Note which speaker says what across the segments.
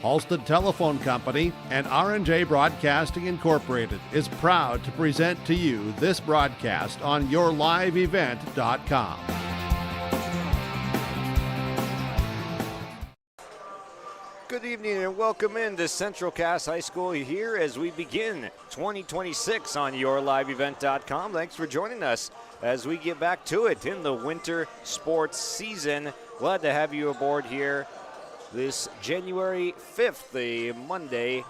Speaker 1: Halstead Telephone Company and R&J Broadcasting Incorporated is proud to present to you this broadcast on yourliveevent.com.
Speaker 2: Good evening and welcome into Central Cass High School here as we begin 2026 on yourliveevent.com. Thanks for joining us as we get back to it in the winter sports season. Glad to have you aboard here this January 5th, the Monday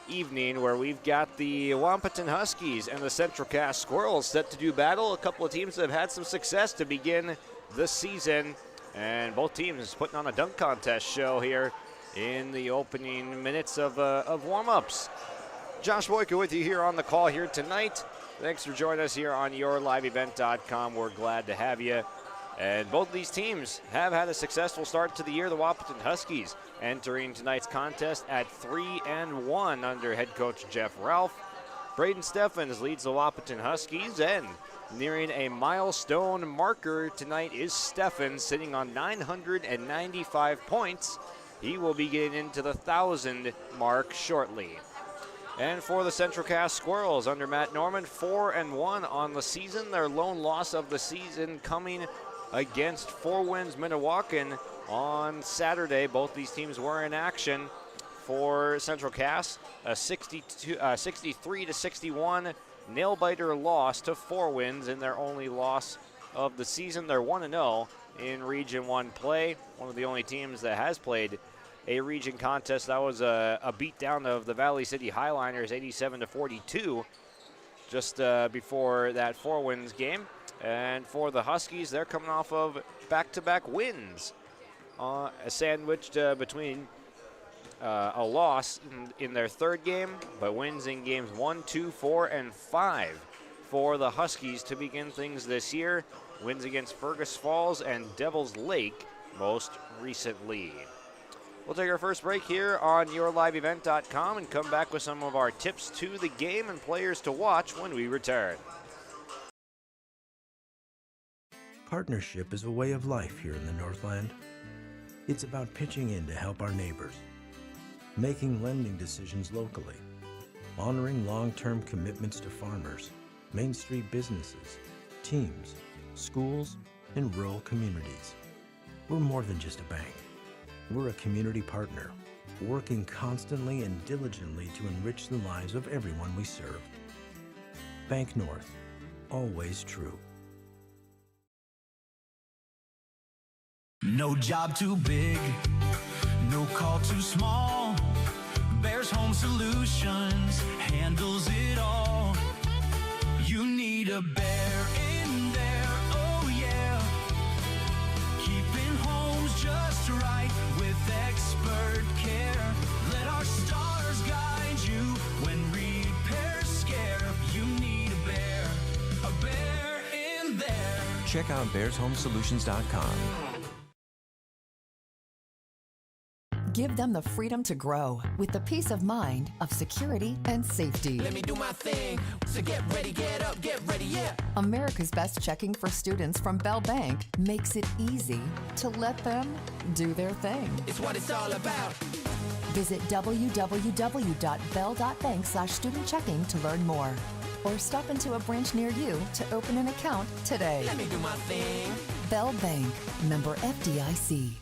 Speaker 2: evening, where we've got the Wahpeton Huskies and the Central Cass Squirrels set to do battle. A couple of teams that have had some success to begin the season, and both teams putting on a dunk contest show here in the opening minutes of warm-ups. Josh Boyka with you here on the call here tonight. Thanks for joining us here on yourliveevent.com. We're glad to have you. And both of these teams have had a successful start to the year. The Wahpeton Huskies entering tonight's contest at 3-1 under head coach Jeff Ralph. Braden Steffens leads the Wahpeton Huskies, and nearing a milestone marker tonight is Steffens, sitting on 995 points. He will be getting into the 1,000 mark shortly. And for the Central Cass Squirrels under Matt Norman, 4-1 on the season. Their lone loss of the season coming against Four Winds Minnewacan on Saturday. Both these teams were in action. For Central Cass, a 63-61 nail-biter loss to Four Winds in their only loss of the season. They're 1-0 in Region 1 play. One of the only teams that has played a region contest. That was a beatdown of the Valley City Highliners, 87-42, just before that Four Winds game. And for the Huskies, they're coming off of back-to-back wins, sandwiched between a loss in their third game, but wins in games 1, 2, 4, and 5 for the Huskies to begin things this year. Wins against Fergus Falls and Devils Lake most recently. We'll take our first break here on yourliveevent.com and come back with some of our tips to the game and players to watch when we return.
Speaker 3: Partnership is a way of life here in the Northland. It's about pitching in to help our neighbors, making lending decisions locally, honoring long-term commitments to farmers, Main Street businesses, teams, schools, and rural communities. We're more than just a bank. We're a community partner, working constantly and diligently to enrich the lives of everyone we serve. Bank North, always true.
Speaker 4: No job too big, no call too small. Bears Home Solutions handles it all. You need a bear in there, oh yeah. Keeping homes just right with expert care. Let our stars guide you when repairs scare. You need a bear in there.
Speaker 5: Check out bearshomesolutions.com.
Speaker 6: Give them the freedom to grow with the peace of mind of security and safety.
Speaker 4: Let me do my thing. So get ready, get up, get ready, yeah.
Speaker 6: America's Best Checking for students from Bell Bank makes it easy to let them do their thing.
Speaker 4: It's what it's all about.
Speaker 6: Visit www.bell.bank/student-checking to learn more. Or stop into a branch near you to open an account today.
Speaker 4: Let me do my thing.
Speaker 6: Bell Bank, member FDIC.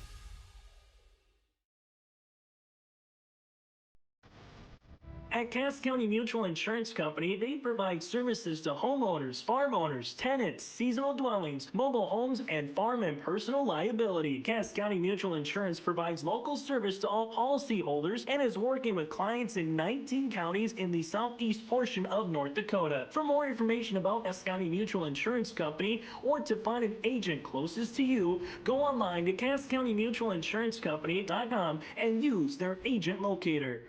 Speaker 7: At Cass County Mutual Insurance Company, they provide services to homeowners, farm owners, tenants, seasonal dwellings, mobile homes, and farm and personal liability. Cass County Mutual Insurance provides local service to all policyholders and is working with clients in 19 counties in the southeast portion of North Dakota. For more information about Cass County Mutual Insurance Company or to find an agent closest to you, go online to CassCountyMutualInsuranceCompany.com and use their agent locator.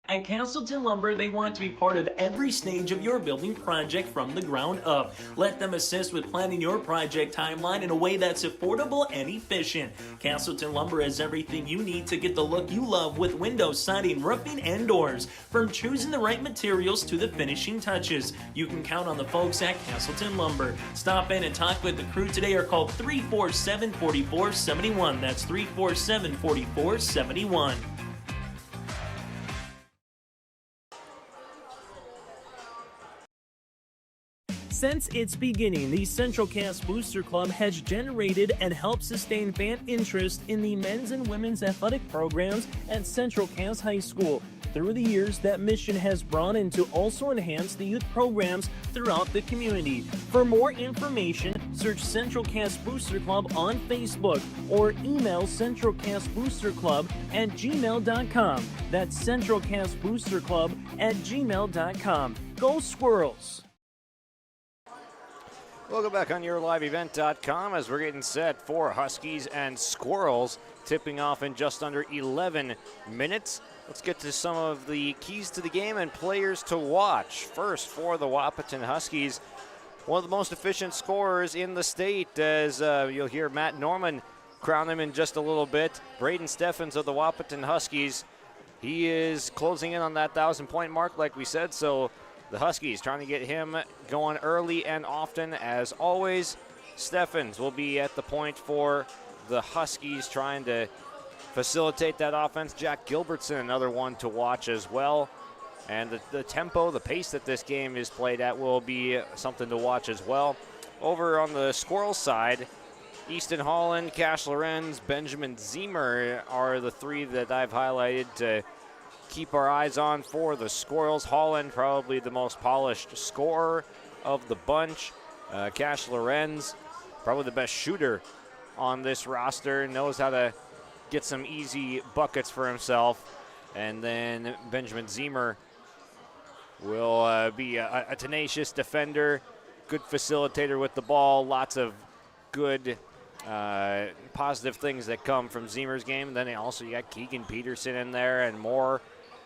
Speaker 7: At Castleton Lumber, they want to be part of every stage of your building project from the ground up. Let them assist with planning your project timeline in a way that's affordable and efficient. Castleton Lumber has everything you need to get the look you love with windows, siding, roofing, and doors. From choosing the right materials to the finishing touches, you can count on the folks at Castleton Lumber. Stop in and talk with the crew today or call 347-4471. That's 347-4471. Since its beginning, the Central Cast Booster Club has generated and helped sustain fan interest in the men's and women's athletic programs at Central Cast High School. Through the years, that mission has broadened to also enhance the youth programs throughout the community. For more information, search Central Cast Booster Club on Facebook or email centralcastboosterclub@gmail.com. That's centralcastboosterclub@gmail.com. Go Squirrels!
Speaker 2: Welcome back on yourliveevent.com as we're getting set for Huskies and Squirrels, tipping off in just under 11 minutes. Let's get to some of the keys to the game and players to watch. First, for the Wahpeton Huskies, one of the most efficient scorers in the state, as you'll hear Matt Norman crown him in just a little bit. Braden Steffens of the Wahpeton Huskies, he is closing in on that 1,000-point mark, like we said, so the Huskies trying to get him going early and often. As always, Steffens will be at the point for the Huskies, trying to facilitate that offense. Jack Gilbertson, another one to watch as well. And the tempo, the pace that this game is played at will be something to watch as well. Over on the Squirrels side, Easton Holland, Cash Lorenz, Benjamin Ziemer are the three that I've highlighted to keep our eyes on for the Squirrels. Holland, probably the most polished scorer of the bunch. Cash Lorenz, probably the best shooter on this roster, knows how to get some easy buckets for himself. And then Benjamin Ziemer will be a tenacious defender, good facilitator with the ball, lots of good positive things that come from Ziemer's game. And then you got Keegan Peterson in there and more.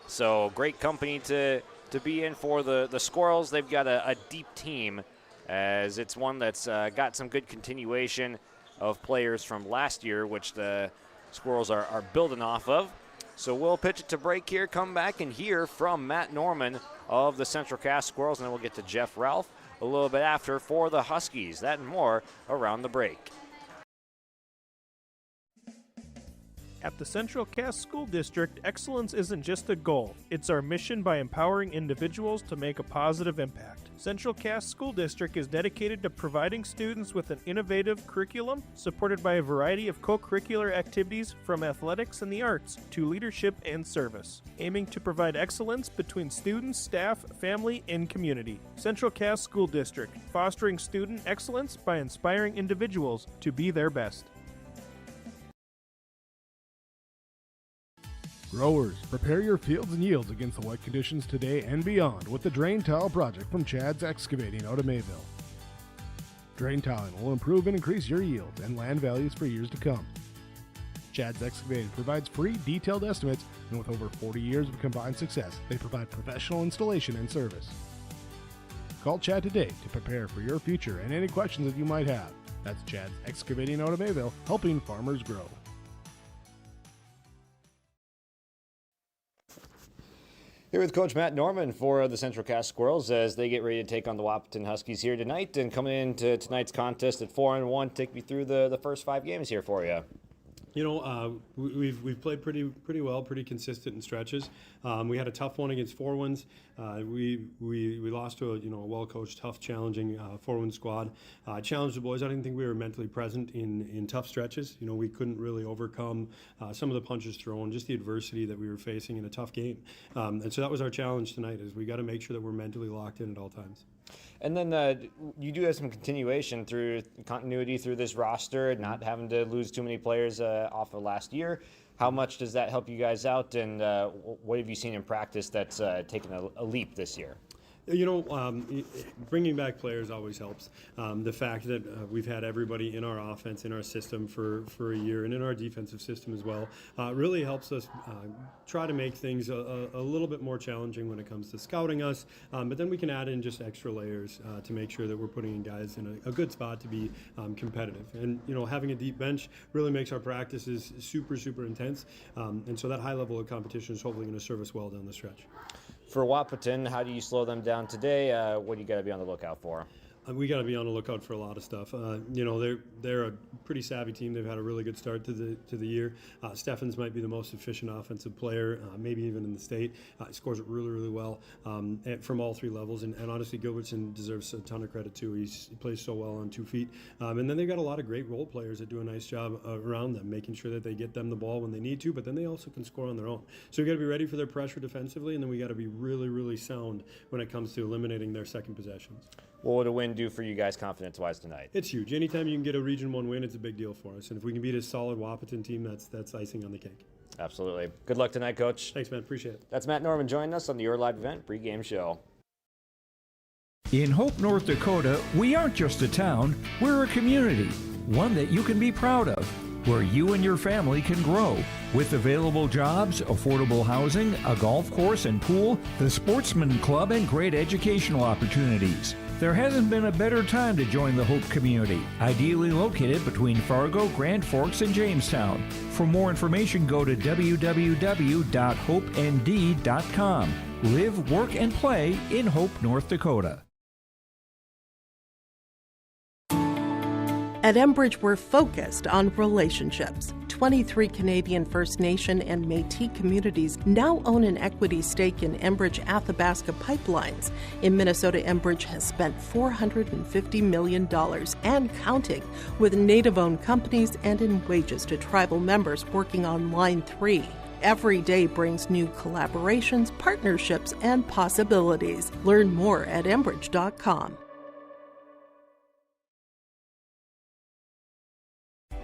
Speaker 2: So great company to be in for the Squirrels. They've got a deep team, as it's one that's got some good continuation of players from last year, which the Squirrels are building off of. So we'll pitch it to break here, come back and hear from Matt Norman of the Central Cast Squirrels, and then we'll get to Jeff Ralph a little bit after for the Huskies. That and more around the break.
Speaker 8: At the Central Cass School District, excellence isn't just a goal, it's our mission by empowering individuals to make a positive impact. Central Cass School District is dedicated to providing students with an innovative curriculum supported by a variety of co-curricular activities from athletics and the arts to leadership and service, aiming to provide excellence between students, staff, family, and community. Central Cass School District, fostering student excellence by inspiring individuals to be their best.
Speaker 9: Growers, prepare your fields and yields against the wet conditions today and beyond with the Drain Tile Project from Chad's Excavating out of Mayville. Drain tiling will improve and increase your yields and land values for years to come. Chad's Excavating provides free detailed estimates, and with over 40 years of combined success, they provide professional installation and service. Call Chad today to prepare for your future and any questions that you might have. That's Chad's Excavating out of Mayville, helping farmers grow.
Speaker 2: Here with Coach Matt Norman for the Central Cass Squirrels as they get ready to take on the Wahpeton Huskies here tonight. And coming into tonight's contest at 4-1, take me through the first 5 games here for you.
Speaker 10: You know, we've played pretty well, pretty consistent in stretches. We had a tough one against 4-1s. We lost to a well-coached, tough, challenging 4-1 squad. Challenged the boys. I didn't think we were mentally present in tough stretches. You know, we couldn't really overcome some of the punches thrown, just the adversity that we were facing in a tough game. And so that was our challenge tonight, is we got to make sure that we're mentally locked in at all times.
Speaker 2: And then you do have some continuity through this roster, not having to lose too many players off of last year. How much does that help you guys out, and what have you seen in practice that's taken a leap this year?
Speaker 10: Bringing back players always helps. The fact that we've had everybody in our offense, in our system for a year, and in our defensive system as well, really helps us try to make things a little bit more challenging when it comes to scouting us. But then we can add in just extra layers to make sure that we're putting in guys in a good spot to be competitive. And having a deep bench really makes our practices super, super intense. And so that high level of competition is hopefully going to serve us well down the stretch.
Speaker 2: For Wahpeton, how do you slow them down today? What do you got to be on the lookout for?
Speaker 10: We got to be on the lookout for a lot of stuff. They're a pretty savvy team. They've had a really good start to the year. Steffens might be the most efficient offensive player, maybe even in the state. He scores it really, really well from all three levels. And honestly, Gilbertson deserves a ton of credit too. He plays so well on 2 feet. And then they've got a lot of great role players that do a nice job around them, making sure that they get them the ball when they need to, but then they also can score on their own. So we got to be ready for their pressure defensively, and then we got to be really, really sound when it comes to eliminating their second possessions.
Speaker 2: What would a win do for you guys confidence-wise tonight?
Speaker 10: It's huge. Anytime you can get a Region 1 win, it's a big deal for us. And if we can beat a solid Wahpeton team, that's icing on the cake.
Speaker 2: Absolutely. Good luck tonight, Coach.
Speaker 10: Thanks, man. Appreciate it.
Speaker 2: That's Matt Norman joining us on the Your Live Event pregame show.
Speaker 11: In Hope, North Dakota, we aren't just a town, we're a community, one that you can be proud of, where you and your family can grow. With available jobs, affordable housing, a golf course and pool, the Sportsman Club, and great educational opportunities. There hasn't been a better time to join the Hope community, ideally located between Fargo, Grand Forks, and Jamestown. For more information, go to www.hopend.com. Live, work, and play in Hope, North Dakota.
Speaker 12: At Enbridge, we're focused on relationships. 23 Canadian First Nation and Métis communities now own an equity stake in Enbridge Athabasca Pipelines. In Minnesota, Enbridge has spent $450 million and counting with Native-owned companies and in wages to tribal members working on Line 3. Every day brings new collaborations, partnerships, and possibilities. Learn more at Enbridge.com.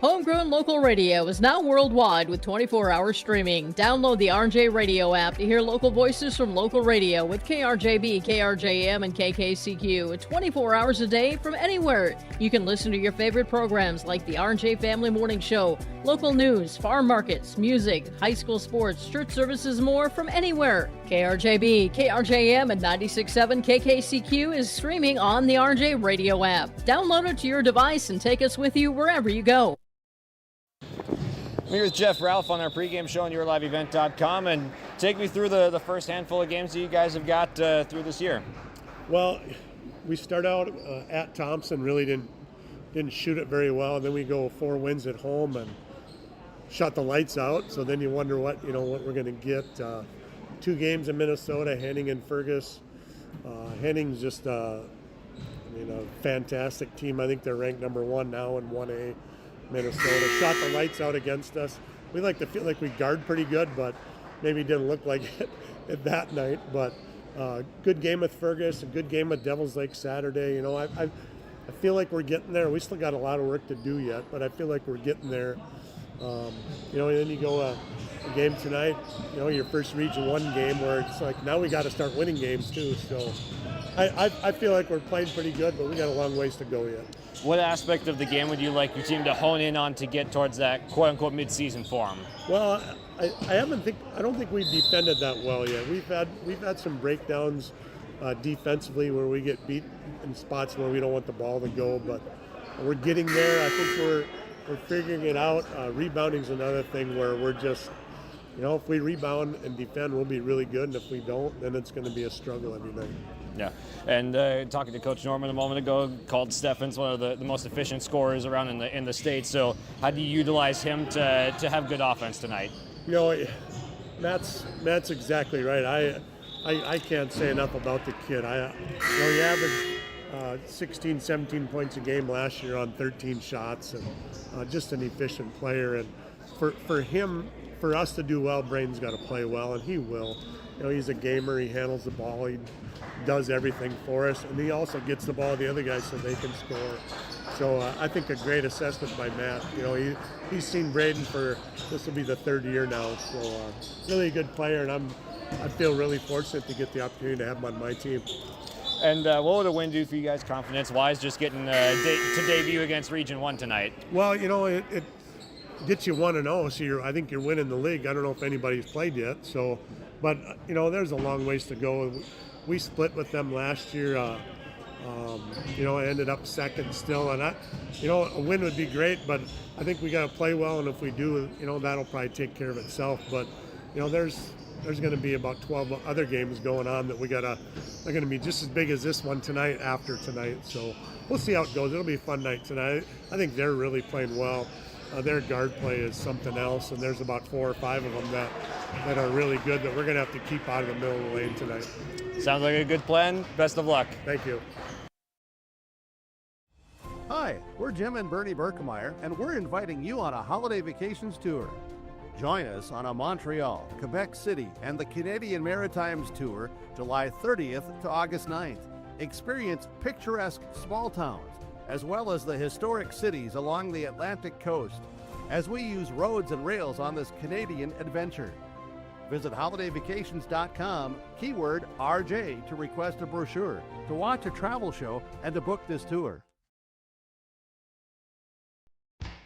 Speaker 13: Homegrown local radio is now worldwide with 24-hour streaming. Download the RJ Radio app to hear local voices from local radio with KRJB, KRJM, and KKCQ 24 hours a day from anywhere. You can listen to your favorite programs like the RJ Family Morning Show, local news, farm markets, music, high school sports, church services, more from anywhere. KRJB, KRJM, and 96.7 KKCQ is streaming on the RJ Radio app. Download it to your device and take us with you wherever you go.
Speaker 2: I'm here with Jeff Ralph on our pregame show on yourliveevent.com, and take me through the first handful of games that you guys have got through this year.
Speaker 14: Well, we start out at Thompson, really didn't shoot it very well, and then we go 4 wins at home and shut the lights out. So then you wonder what we're going to get. 2 games in Minnesota, Henning and Fergus. Henning's just a fantastic team. I think they're ranked number 1 now in 1A. Minnesota shot the lights out against us. We like to feel like we guard pretty good, but maybe didn't look like it that night. But good game with Fergus, a good game with Devils Lake Saturday. I feel like we're getting there. We still got a lot of work to do yet, but I feel like we're getting there. And then you go a game tonight, your first Region 1 game where it's like now we got to start winning games too. So I feel like we're playing pretty good, but we got a long ways to go yet.
Speaker 2: What aspect of the game would you like your team to hone in on to get towards that quote-unquote mid-season form?
Speaker 14: Well, I don't think we've defended that well yet. We've had some breakdowns defensively where we get beat in spots where we don't want the ball to go, but we're getting there. I think we're figuring it out. Rebounding's another thing where we're just, if we rebound and defend, we'll be really good, and if we don't, then it's going to be a struggle every night.
Speaker 2: Yeah, and talking to Coach Norman a moment ago, called Steffens one of the most efficient scorers around in the state. So how do you utilize him to have good offense tonight?
Speaker 14: Matt's exactly right. I can't say enough about the kid. He averaged 16, 17 points a game last year on 13 shots, and just an efficient player. And for him, for us to do well, Braden's got to play well, and he will. He's a gamer. He handles the ball. He does everything for us, and he also gets the ball to the other guys so they can score. So I think a great assessment by Matt. He's seen Braden this will be the 3rd year now. So really a good player, and I feel really fortunate to get the opportunity to have him on my team.
Speaker 2: And what would a win do for you guys confidence-wise, just getting to debut against Region 1 tonight?
Speaker 14: Well, it gets you 1-0, so I think you're winning the league. I don't know if anybody's played yet, so, but there's a long ways to go. We split with them last year. I ended up second still, and a win would be great, but I think we got to play well, and if we do, that'll probably take care of itself. But there's going to be about 12 other games going on that they're going to be just as big as this one tonight after tonight. So we'll see how it goes. It'll be a fun night tonight. I think they're really playing well. Their guard play is something else, and there's about 4 or 5 of them that are really good that we're going to have to keep out of the middle of the lane tonight.
Speaker 2: Sounds like a good plan. Best of luck.
Speaker 14: Thank you.
Speaker 1: Hi, we're Jim and Bernie Berkemeyer, and we're inviting you on a holiday vacations tour. Join us on a Montreal, Quebec City, and the Canadian Maritimes tour, July 30th to August 9th. Experience picturesque small towns, as well as the historic cities along the Atlantic coast, as we use roads and rails on this Canadian adventure. Visit holidayvacations.com, keyword RJ, to request a brochure, to watch a travel show, and to book this tour.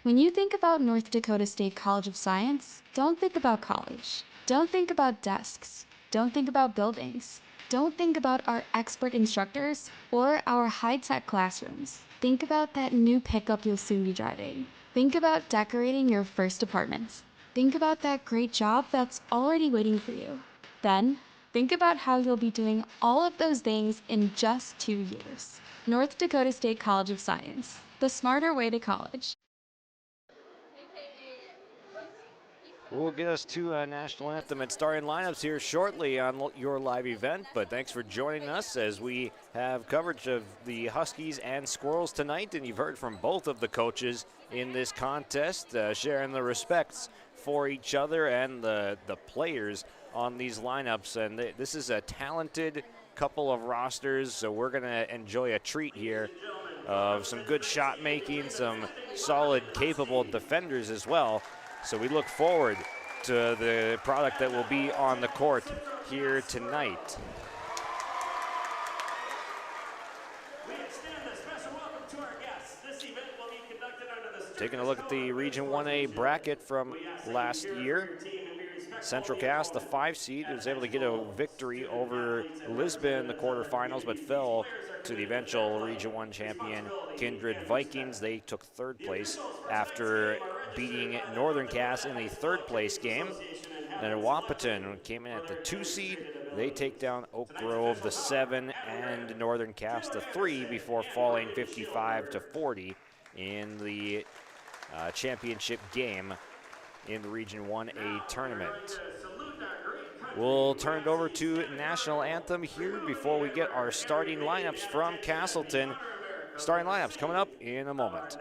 Speaker 15: When you think about North Dakota State College of Science, don't think about college. Don't think about desks. Don't think about buildings. Don't think about our expert instructors or our high-tech classrooms. Think about that new pickup you'll soon be driving. Think about decorating your first apartment. Think about that great job that's already waiting for you. Then, think about how you'll be doing all of those things in just 2 years. North Dakota State College of Science, the smarter way to college.
Speaker 2: We'll get us to National Anthem and starting lineups here shortly on your live event, but thanks for joining us as we have coverage of the Huskies and Squirrels tonight, and you've heard from both of the coaches in this contest, sharing the respects for each other and the players on these lineups, and this is a talented couple of rosters, so we're going to enjoy a treat here of some good shot making, some solid, capable defenders as well. So we look forward to the product that will be on the court here tonight. Taking a look at the Region 1A bracket from last year. Central Cass, the 5 seed, was able to get a victory over Lisbon in the quarterfinals, but fell to the eventual Region 1 champion Kindred Vikings. They took 3rd place after beating Northern Cass in the 3rd place game. And Wahpeton came in at the 2 seed. They take down Oak Grove, the 7, and Northern Cass, the 3, before falling 55-40 in the championship game in the Region 1A tournament. We'll turn it over to National Anthem here before we get our starting lineups from Castleton. Starting lineups coming up in a moment.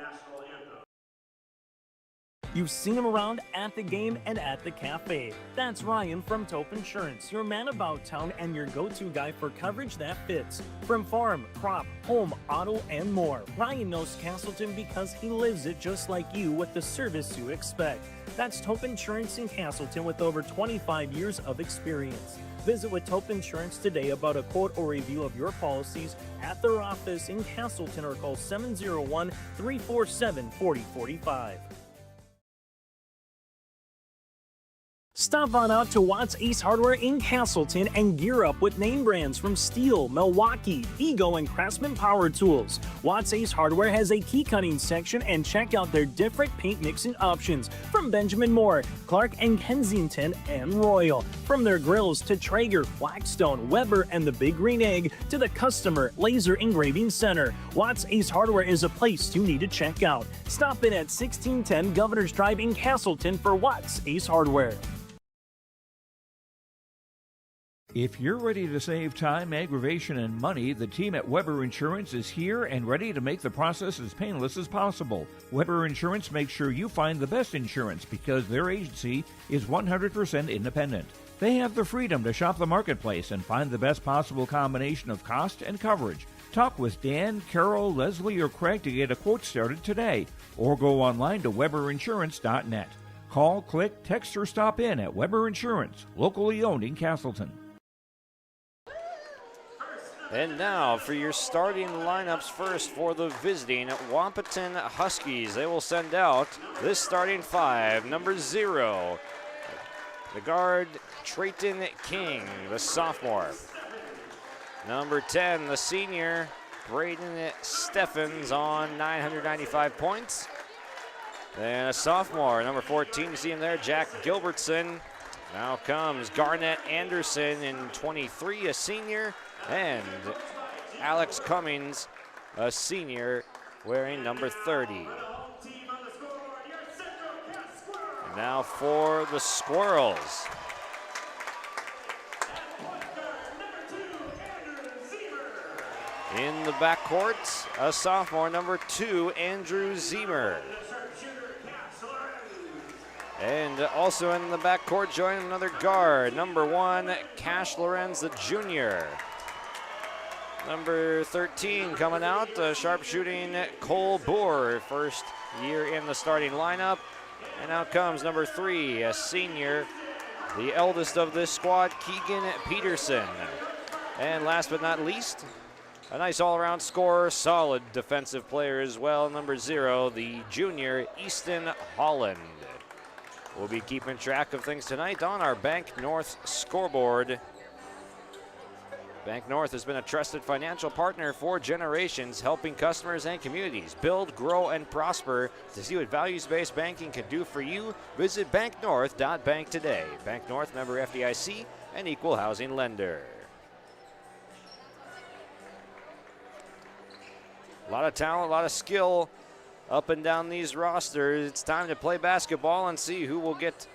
Speaker 16: You've seen him around at the game and at the cafe. That's Ryan from Tope Insurance, your man about town and your go-to guy for coverage that fits. From farm, crop, home, auto, and more. Ryan knows Castleton because he lives it just like you with the service you expect. That's Tope Insurance in Castleton with over 25 years of experience. Visit with Tope Insurance today about a quote or review of your policies at their office in Castleton or call 701-347-4045. Stop on out to Watts Ace Hardware in Castleton and gear up with name brands from Steel, Milwaukee, Ego, and Craftsman Power Tools. Watts Ace Hardware has a key cutting section, and check out their different paint mixing options from Benjamin Moore, Clark and Kensington, and Royal. From their grills to Traeger, Blackstone, Weber, and the Big Green Egg to the Customer Laser Engraving Center. Watts Ace Hardware is a place you need to check out. Stop in at 1610 Governor's Drive in Castleton for Watts Ace Hardware.
Speaker 11: If you're ready to save time, aggravation, and money, the team at Weber Insurance is here and ready to make the process as painless as possible. Weber Insurance makes sure you find the best insurance because their agency is 100% independent. They have the freedom to shop the marketplace and find the best possible combination of cost and coverage. Talk with Dan, Carol, Leslie, or Craig to get a quote started today, or go online to weberinsurance.net. Call, click, text, or stop in at Weber Insurance, locally owned in Castleton.
Speaker 2: And now for your starting lineups first for the visiting Wahpeton Huskies. They will send out this starting five. Number 0, the guard Trayton King, the sophomore. Number 10, the senior Braden Steffens on 995 points. Then a sophomore, number 14, you see him there, Jack Gilbertson. Now comes Garnett Anderson in 23, a senior, and Alex Cummings, a senior, wearing number 30. And now for the Squirrels. In the backcourt, a sophomore, number 2, Andrew Zemer. And also in the backcourt, joining another guard, number 1, Cash Lorenz, the junior. Number 13 coming out, sharpshooting Cole Boer, first year in the starting lineup. And out comes number 3, a senior, the eldest of this squad, Keegan Peterson. And last but not least, a nice all-around scorer, solid defensive player as well, number 0, the junior, Easton Holland. We'll be keeping track of things tonight on our Bank North scoreboard. Bank North has been a trusted financial partner for generations, helping customers and communities build, grow, and prosper. To see what values-based banking can do for you, visit banknorth.bank today. Bank North, member FDIC, and equal housing lender. A lot of talent, a lot of skill up and down these rosters. It's time to play basketball and see who will get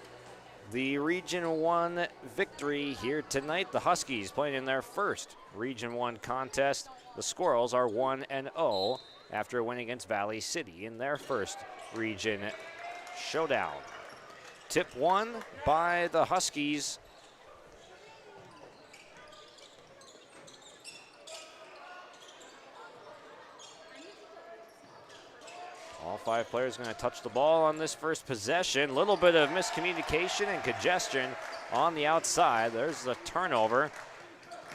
Speaker 2: the Region 1 victory here tonight. The Huskies playing in their first Region 1 contest. The Squirrels are 1-0 after a win against Valley City in their first region showdown. Tip 1 by the Huskies. All 5 players going to touch the ball on this first possession. Little bit of miscommunication and congestion on the outside. There's the turnover.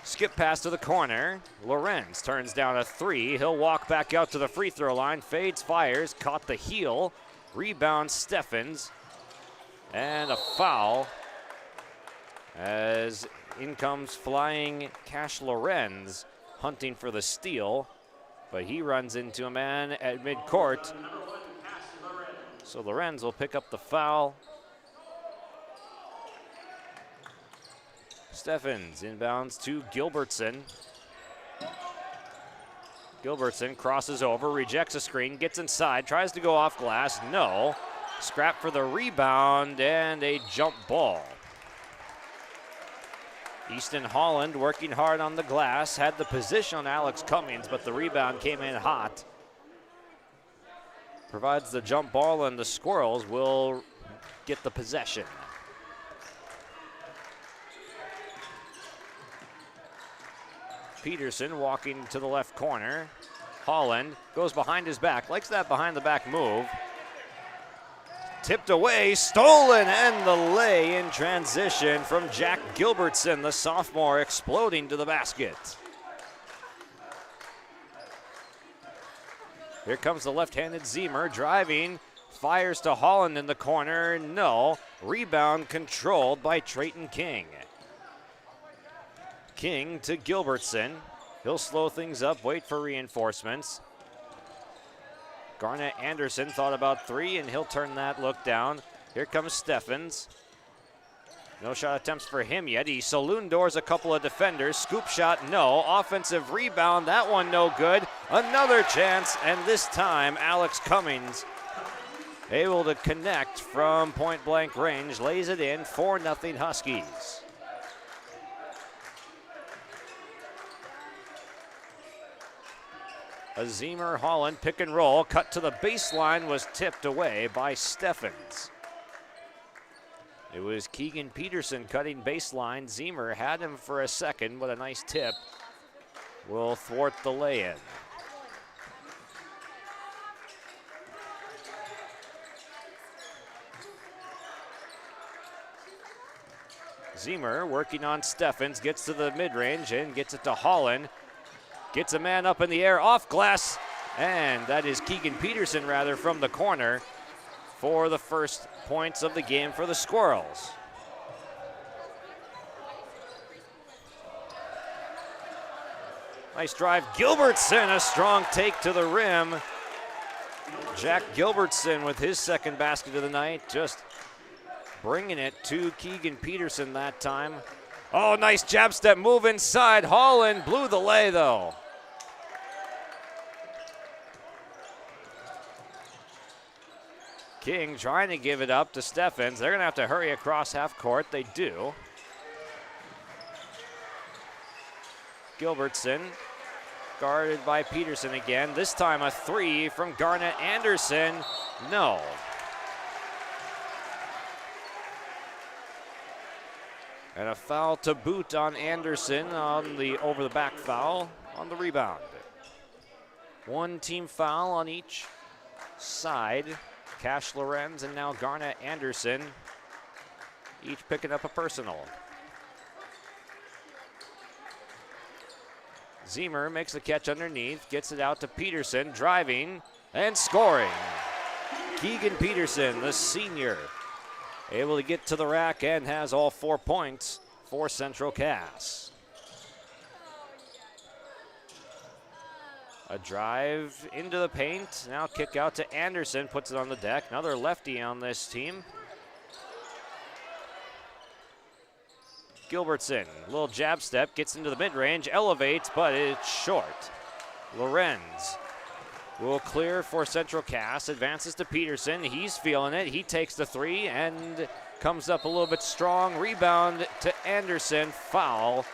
Speaker 2: Skip pass to the corner. Lorenz turns down a 3. He'll walk back out to the free throw line. Fades, fires, caught the heel. Rebound Steffens. And a foul as in comes flying Cash Lorenz, hunting for the steal. But he runs into a man at midcourt. So Lorenz will pick up the foul. Steffens inbounds to Gilbertson. Gilbertson crosses over, rejects a screen, gets inside, tries to go off glass. No. Scrap for the rebound and a jump ball. Easton Holland working hard on the glass, had the position on Alex Cummings, but the rebound came in hot. Provides the jump ball, and the Squirrels will get the possession. Peterson walking to the left corner. Holland goes behind his back, likes that behind the back move. Tipped away, stolen, and the lay in transition from Jack Gilbertson, the sophomore, exploding to the basket. Here comes the left-handed Zemer, driving, fires to Holland in the corner, no. Rebound controlled by Trayton King. King to Gilbertson. He'll slow things up, wait for reinforcements. Garnett Anderson thought about 3, and he'll turn that look down. Here comes Steffens. No shot attempts for him yet. He saloon doors a couple of defenders. Scoop shot, no. Offensive rebound, that one no good. Another chance, and this time Alex Cummings able to connect from point-blank range. Lays it in, 4-0 Huskies. A Zemer Holland pick and roll, cut to the baseline, was tipped away by Steffens. It was Keegan Peterson cutting baseline. Zemer had him for a second, but a nice tip will thwart the lay-in. Zemer working on Steffens, gets to the mid-range and gets it to Holland. Gets a man up in the air, off glass, and that is Keegan Peterson, rather, from the corner for the first points of the game for the Squirrels. Nice drive, Gilbertson, a strong take to the rim. Jack Gilbertson with his second basket of the night, just bringing it to Keegan Peterson that time. Oh, nice jab step move inside. Holland blew the lay, though. King trying to give it up to Steffens. They're going to have to hurry across half court. They do. Gilbertson guarded by Peterson again. This time a three from Garnett Anderson. No. And a foul to boot on Anderson on the over the back foul on the rebound. One team foul on each side. Cash Lorenz and now Garnett Anderson, each picking up a personal. Zemer makes the catch underneath, gets it out to Peterson, driving and scoring. Keegan Peterson, the senior, able to get to the rack and has all 4 points for Central Cass. A drive into the paint, now kick out to Anderson, puts it on the deck. Another lefty on this team. Gilbertson, little jab step, gets into the mid-range, elevates, but it's short. Lorenz will clear for Central Cass, advances to Peterson. He's feeling it. He takes the three and comes up a little bit strong. Rebound to Anderson, foul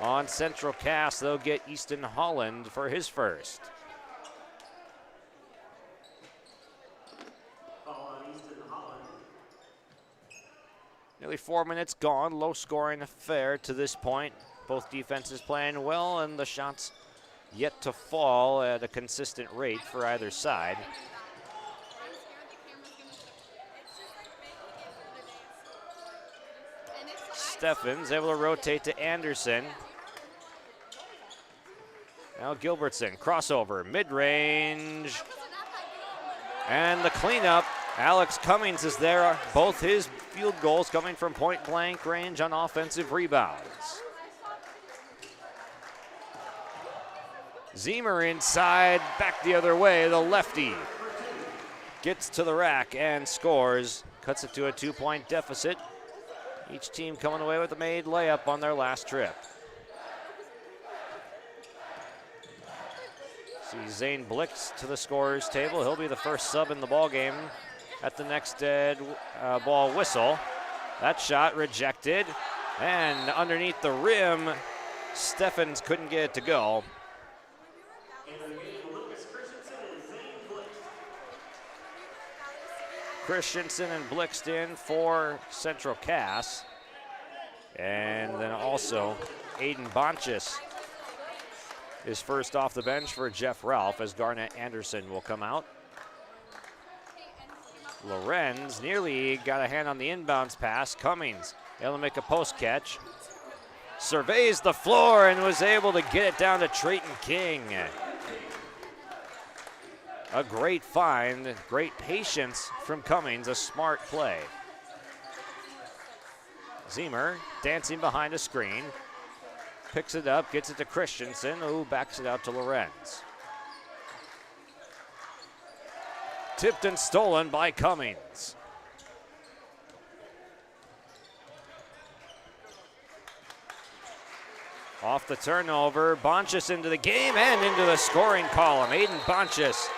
Speaker 2: on Central Cass. They'll get Easton Holland for his first. Nearly 4 minutes gone, low scoring affair to this point. Both defenses playing well and the shots yet to fall at a consistent rate for either side. Steffens able to rotate to Anderson. Now Gilbertson, crossover, mid-range. And the cleanup, Alex Cummings is there. Both his field goals coming from point-blank range on offensive rebounds. Zemer inside, back the other way, the lefty. Gets to the rack and scores. Cuts it to a 2-point deficit. Each team coming away with a made layup on their last trip. See Zane Blix to the scorer's table. He'll be the first sub in the ball game at the next dead ball whistle. That shot rejected. And underneath the rim, Steffens couldn't get it to go. Christensen and Blixton for Central Cass. And then also Aiden Bonchis is first off the bench for Jeff Ralph as Garnett Anderson will come out. Lorenz nearly got a hand on the inbounds pass. Cummings able to make a post catch. Surveys the floor and was able to get it down to Trayton King. A great find, great patience from Cummings, a smart play. Zemer dancing behind a screen, picks it up, gets it to Christensen, who backs it out to Lorenz. Tipped and stolen by Cummings. Off the turnover, Bonchis into the game and into the scoring column. Aiden Bonchis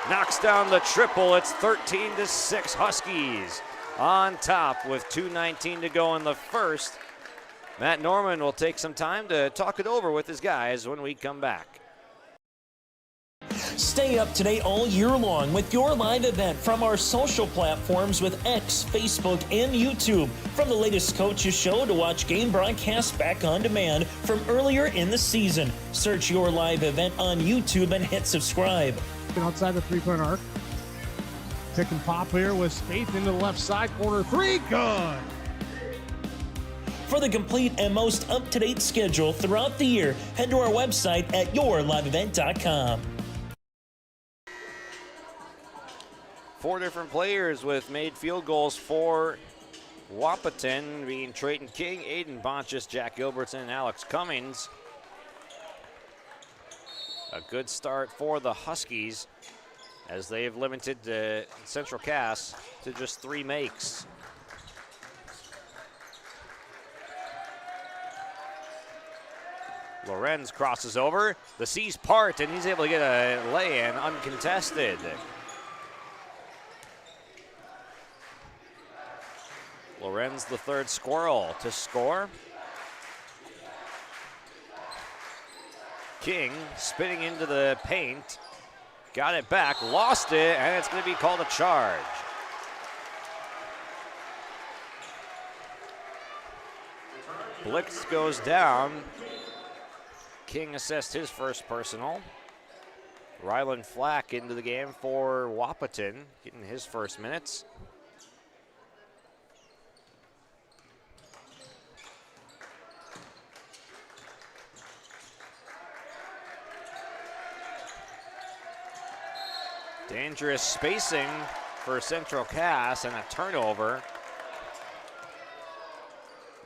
Speaker 2: knocks down the triple. It's 13-6 Huskies on top with 2:19 to go in the first. Matt Norman will take some time to talk it over with his guys when we come back.
Speaker 16: Stay up to date all year long with your live event from our social platforms with X, Facebook, and YouTube. From the latest coaches show to watch game broadcasts back on demand from earlier in the season. Search your live event on YouTube and hit subscribe.
Speaker 9: Outside the three-point arc. Pick and pop here with Spaeth into the left side corner. Three, good.
Speaker 16: For the complete and most up-to-date schedule throughout the year, head to our website at yourliveevent.com.
Speaker 2: 4 different players with made field goals for Wahpeton, being Trayton King, Aiden Bonchus, Jack Gilbertson, and Alex Cummings. A good start for the Huskies as they've limited Central Cass to just 3 makes. Lorenz crosses over, the C's part, and he's able to get a lay-in uncontested. Lorenz, the third squirrel, to score. King spinning into the paint, got it back, lost it, and it's going to be called a charge. Blix goes down. King assessed his first personal. Rylan Flack into the game for Wahpeton, getting his first minutes. Dangerous spacing for Central Cass and a turnover.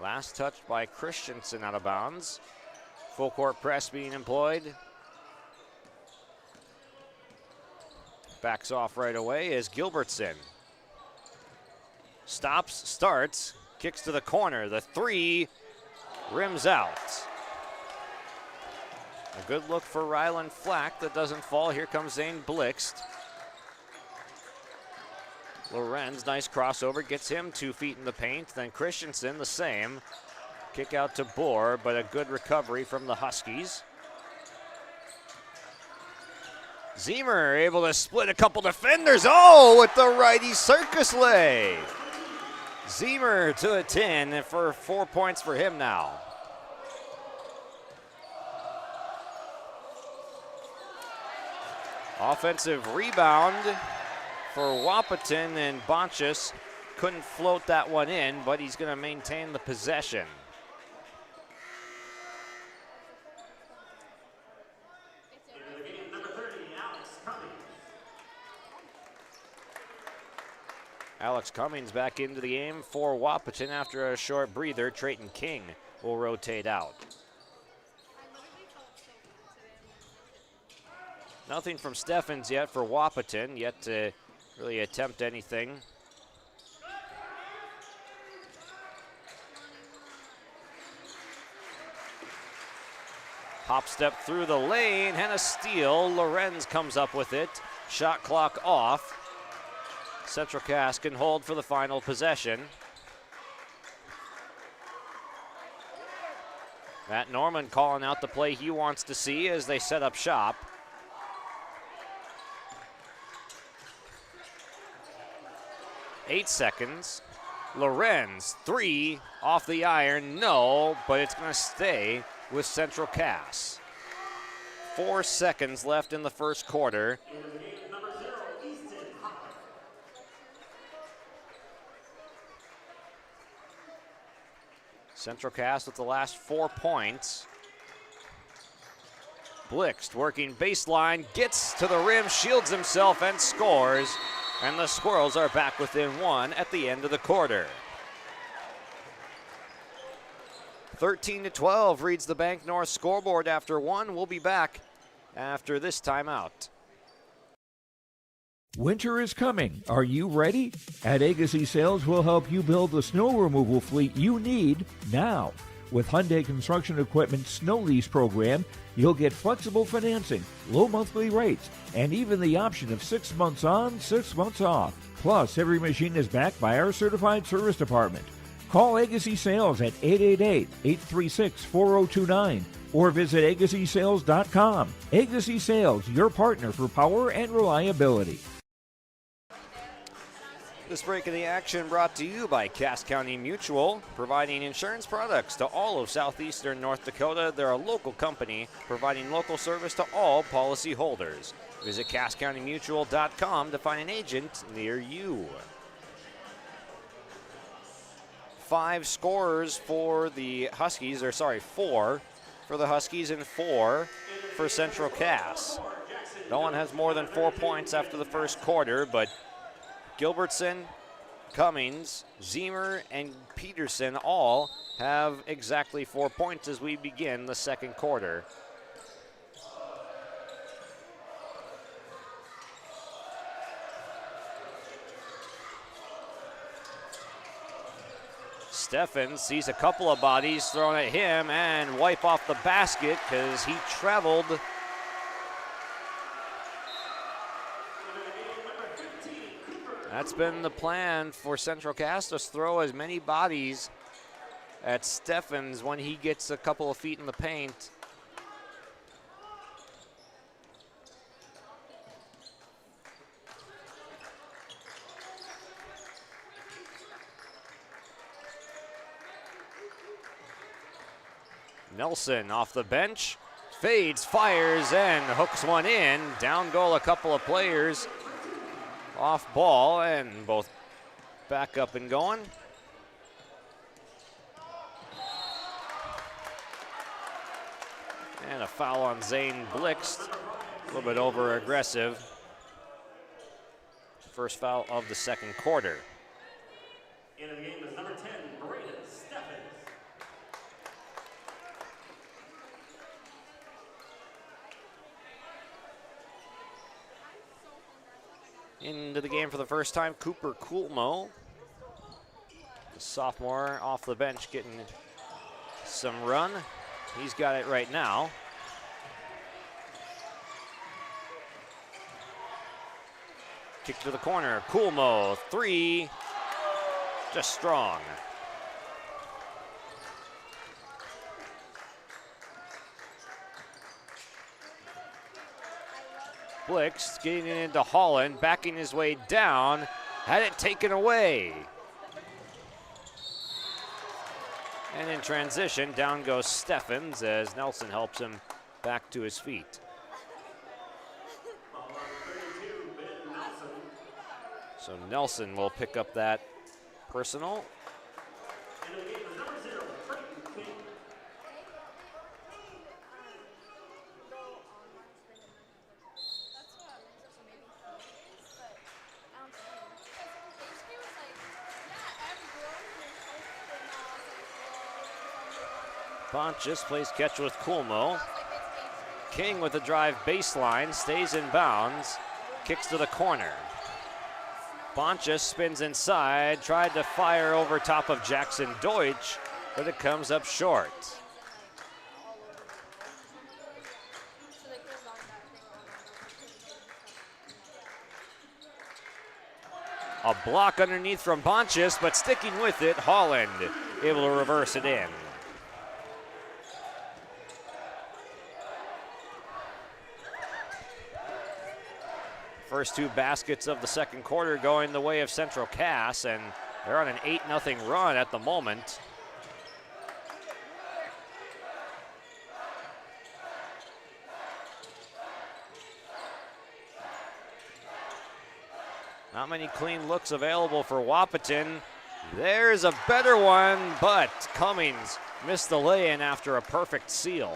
Speaker 2: Last touch by Christensen out of bounds. Full court press being employed. Backs off right away is Gilbertson. Stops, starts, kicks to the corner. The 3 rims out. A good look for Rylan Flack that doesn't fall. Here comes Zane Blixt. Lorenz, nice crossover, gets him 2 feet in the paint. Then Christensen, the same. Kick out to Bohr, but a good recovery from the Huskies. Zemer able to split a couple defenders. Oh, with the righty circus lay. Zemer to a 10 for 4 points for him now. Offensive rebound for Wahpeton, and Bonchus couldn't float that one in, but he's going to maintain the possession. Alex Cummings back into the game for Wahpeton after a short breather. Trayton King will rotate out. Nothing from Steffens yet for Wahpeton, yet to really attempt anything. Hop step through the lane and a steal. Lorenz comes up with it. Shot clock off. Central Cass can hold for the final possession. Matt Norman calling out the play he wants to see as they set up shop. Eight seconds. Lorenz, 3 off the iron. No, but it's going to stay with Central Cass. 4 seconds left in the first quarter. Central Cass with the last 4 points. Blixt working baseline, gets to the rim, shields himself and scores. And the Squirrels are back within 1 at the end of the quarter. 13-12 reads the Bank North scoreboard after 1. We'll be back after this timeout.
Speaker 11: Winter is coming. Are you ready? At Agassi Sales, we'll help you build the snow removal fleet you need now. With Hyundai Construction Equipment Snow Lease Program, you'll get flexible financing, low monthly rates, and even the option of 6 months on, 6 months off. Plus, every machine is backed by our certified service department. Call Agassi Sales at 888-836-4029 or visit agassisales.com. Agassi Sales, your partner for power and reliability.
Speaker 2: This break of the action brought to you by Cass County Mutual, providing insurance products to all of southeastern North Dakota. They're a local company providing local service to all policy holders. Visit CassCountyMutual.com to find an agent near you. 5 scorers for the Huskies, or sorry, 4 for the Huskies and 4 for Central Cass. No one has more than 4 points after the first quarter, but Gilbertson, Cummings, Zemer, and Peterson all have exactly 4 points as we begin the second quarter. Steffens sees a couple of bodies thrown at him and wipe off the basket because he traveled. That's been the plan for Central Cass, to throw as many bodies at Steffens when he gets a couple of feet in the paint. Nelson off the bench, fades, fires, and hooks one in. Down goal a couple of players off ball, and both back up and going. And a foul on Zane Blixt, a little bit over aggressive. First foul of the second quarter.
Speaker 17: In the game is number 10, Braden Steffens.
Speaker 2: Into the game for the first time, Cooper Coolmo, the sophomore off the bench, getting some run. He's got it right now. Kick to the corner, Coolmo, 3, just strong. Blix getting it into Holland, backing his way down, had it taken away. And in transition, down goes Steffens as Nelson helps him back to his feet. So Nelson will pick up that personal. Pontius plays catch with Coolmo. King with a drive baseline, stays in bounds, kicks to the corner. Pontius spins inside, tried to fire over top of Jackson Deutsch, but it comes up short. A block underneath from Pontius, but sticking with it, Holland able to reverse it in. First 2 baskets of the second quarter going the way of Central Cass, and they're on an 8-0 run at the moment. Not many clean looks available for Wahpeton. There's a better one, but Cummings missed the lay-in after a perfect seal.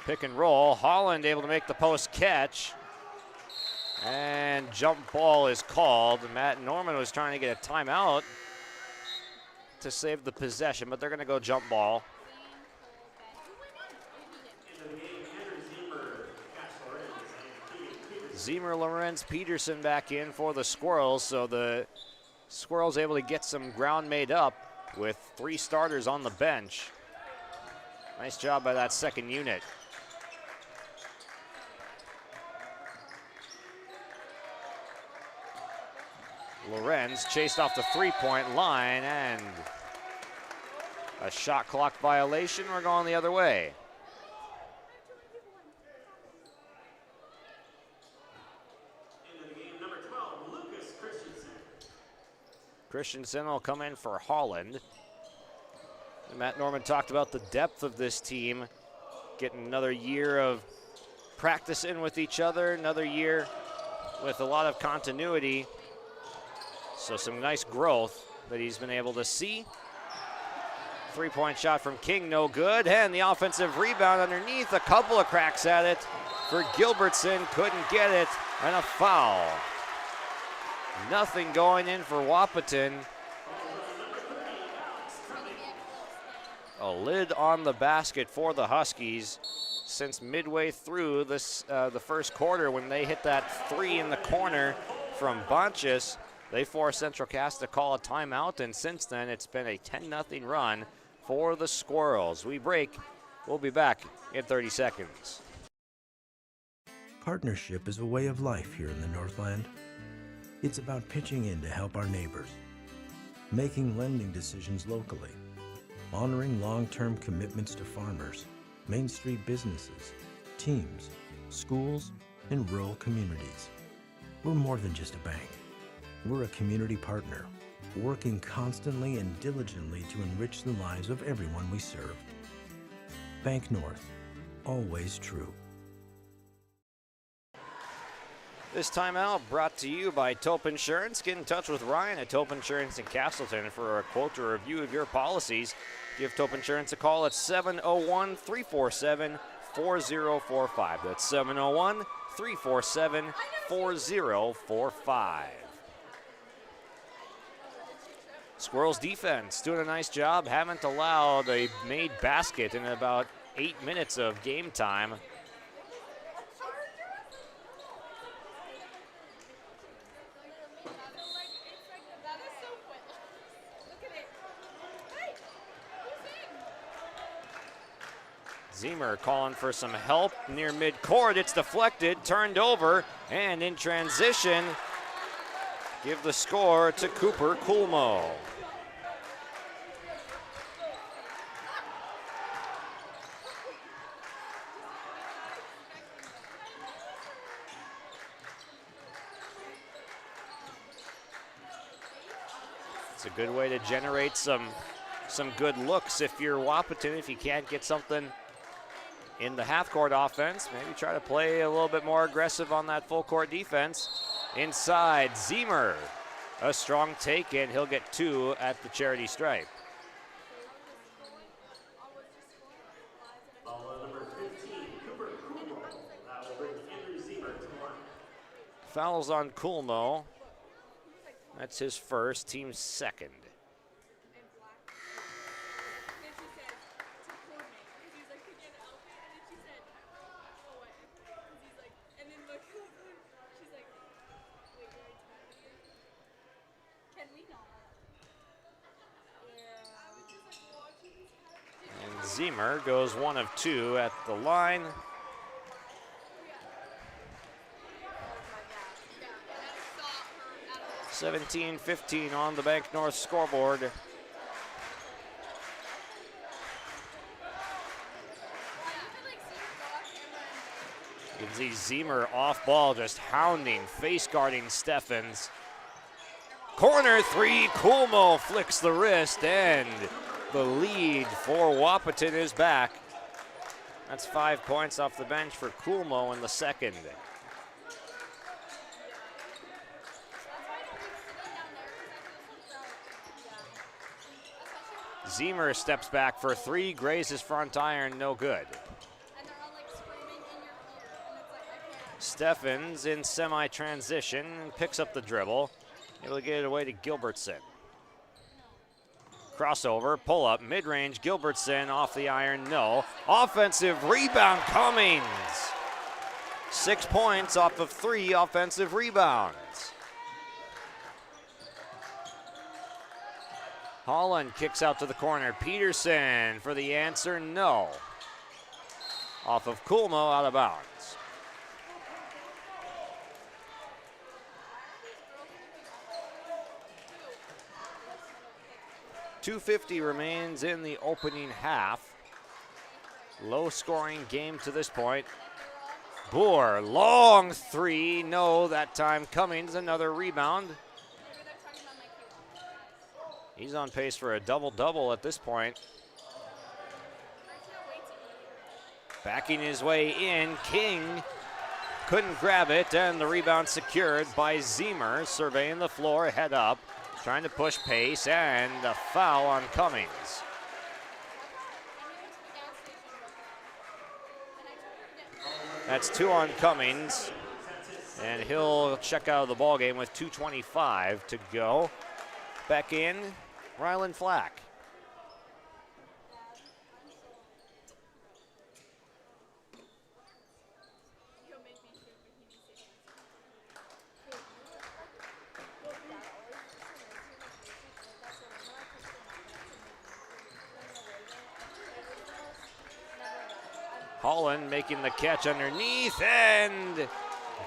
Speaker 2: Pick and roll, Holland able to make the post catch. And jump ball is called. Matt Norman was trying to get a timeout to save the possession, but they're going to go jump ball. Zemer, Lorenz, Peterson back in for the Squirrels, so the Squirrels able to get some ground made up with 3 starters on the bench. Nice job by that second unit. Lorenz chased off the 3-point line, and a shot clock violation. We're going the other way.
Speaker 17: Into the game, number 12, Lucas Christensen.
Speaker 2: Christensen will come in for Holland. Matt Norman talked about the depth of this team, getting another year of practicing with each other, another year with a lot of continuity. So some nice growth that he's been able to see. Three-point shot from King, no good. And the offensive rebound underneath, a couple of cracks at it for Gilbertson, couldn't get it, and a foul. Nothing going in for Wahpeton. A lid on the basket for the Huskies since midway through this the first quarter when they hit that three in the corner from Bonchis. They forced Central Cass to call a timeout, and since then it's been a 10-0 run for the Squirrels. We break. We'll be back in 30 seconds.
Speaker 3: Partnership is a way of life here in the Northland. It's about pitching in to help our neighbors, making lending decisions locally, honoring long-term commitments to farmers, Main Street businesses, teams, schools, and rural communities. We're more than just a bank. We're a community partner, working constantly and diligently to enrich the lives of everyone we serve. Bank North, always true.
Speaker 2: This timeout brought to you by Tope Insurance. Get in touch with Ryan at Tope Insurance in Castleton for a quote or review of your policies. Give Tope Insurance a call at 701-347-4045. That's 701-347-4045. Squirrels defense doing a nice job. Haven't allowed a made basket in about 8 minutes of game time. Zemer calling for some help near midcourt. It's deflected, turned over, and in transition, give the score to Cooper Coolmo. It's a good way to generate some good looks if you're Wahpeton. If you can't get something in the half-court offense, maybe try to play a little bit more aggressive on that full-court defense. Inside, Zemer, a strong take, and he'll get 2 at the charity stripe. Fouls on Coolmo. That's his first, team's second. Zemer goes 1 of 2 at the line. (17-15) on the Bank North scoreboard. You can see Zemer off ball, just hounding, face guarding Steffens. Corner 3, Coolmo flicks the wrist, and the lead for Wahpeton is back. That's 5 points off the bench for Coolmo in the second. Zemer steps back for 3, grazes front iron, no good. Steffens in semi-transition, picks up the dribble, able to get it away to Gilbertson. Crossover, pull up, mid-range, Gilbertson off the iron, no. Offensive rebound, Cummings. 6 points off of 3 offensive rebounds. Holland kicks out to the corner. Peterson for the answer, no. Off of Coolmo, out of bounds. .250 remains in the opening half. Low scoring game to this point. Boer, long 3, no, that time Cummings, another rebound. He's on pace for a double-double at this point. Backing his way in, King couldn't grab it, and the rebound secured by Zemer, surveying the floor, head up, trying to push pace, and a foul on Cummings. That's 2 on Cummings, and he'll check out of the ballgame with 2:25 to go. Back in, Rylan Flack. Holland making the catch underneath, and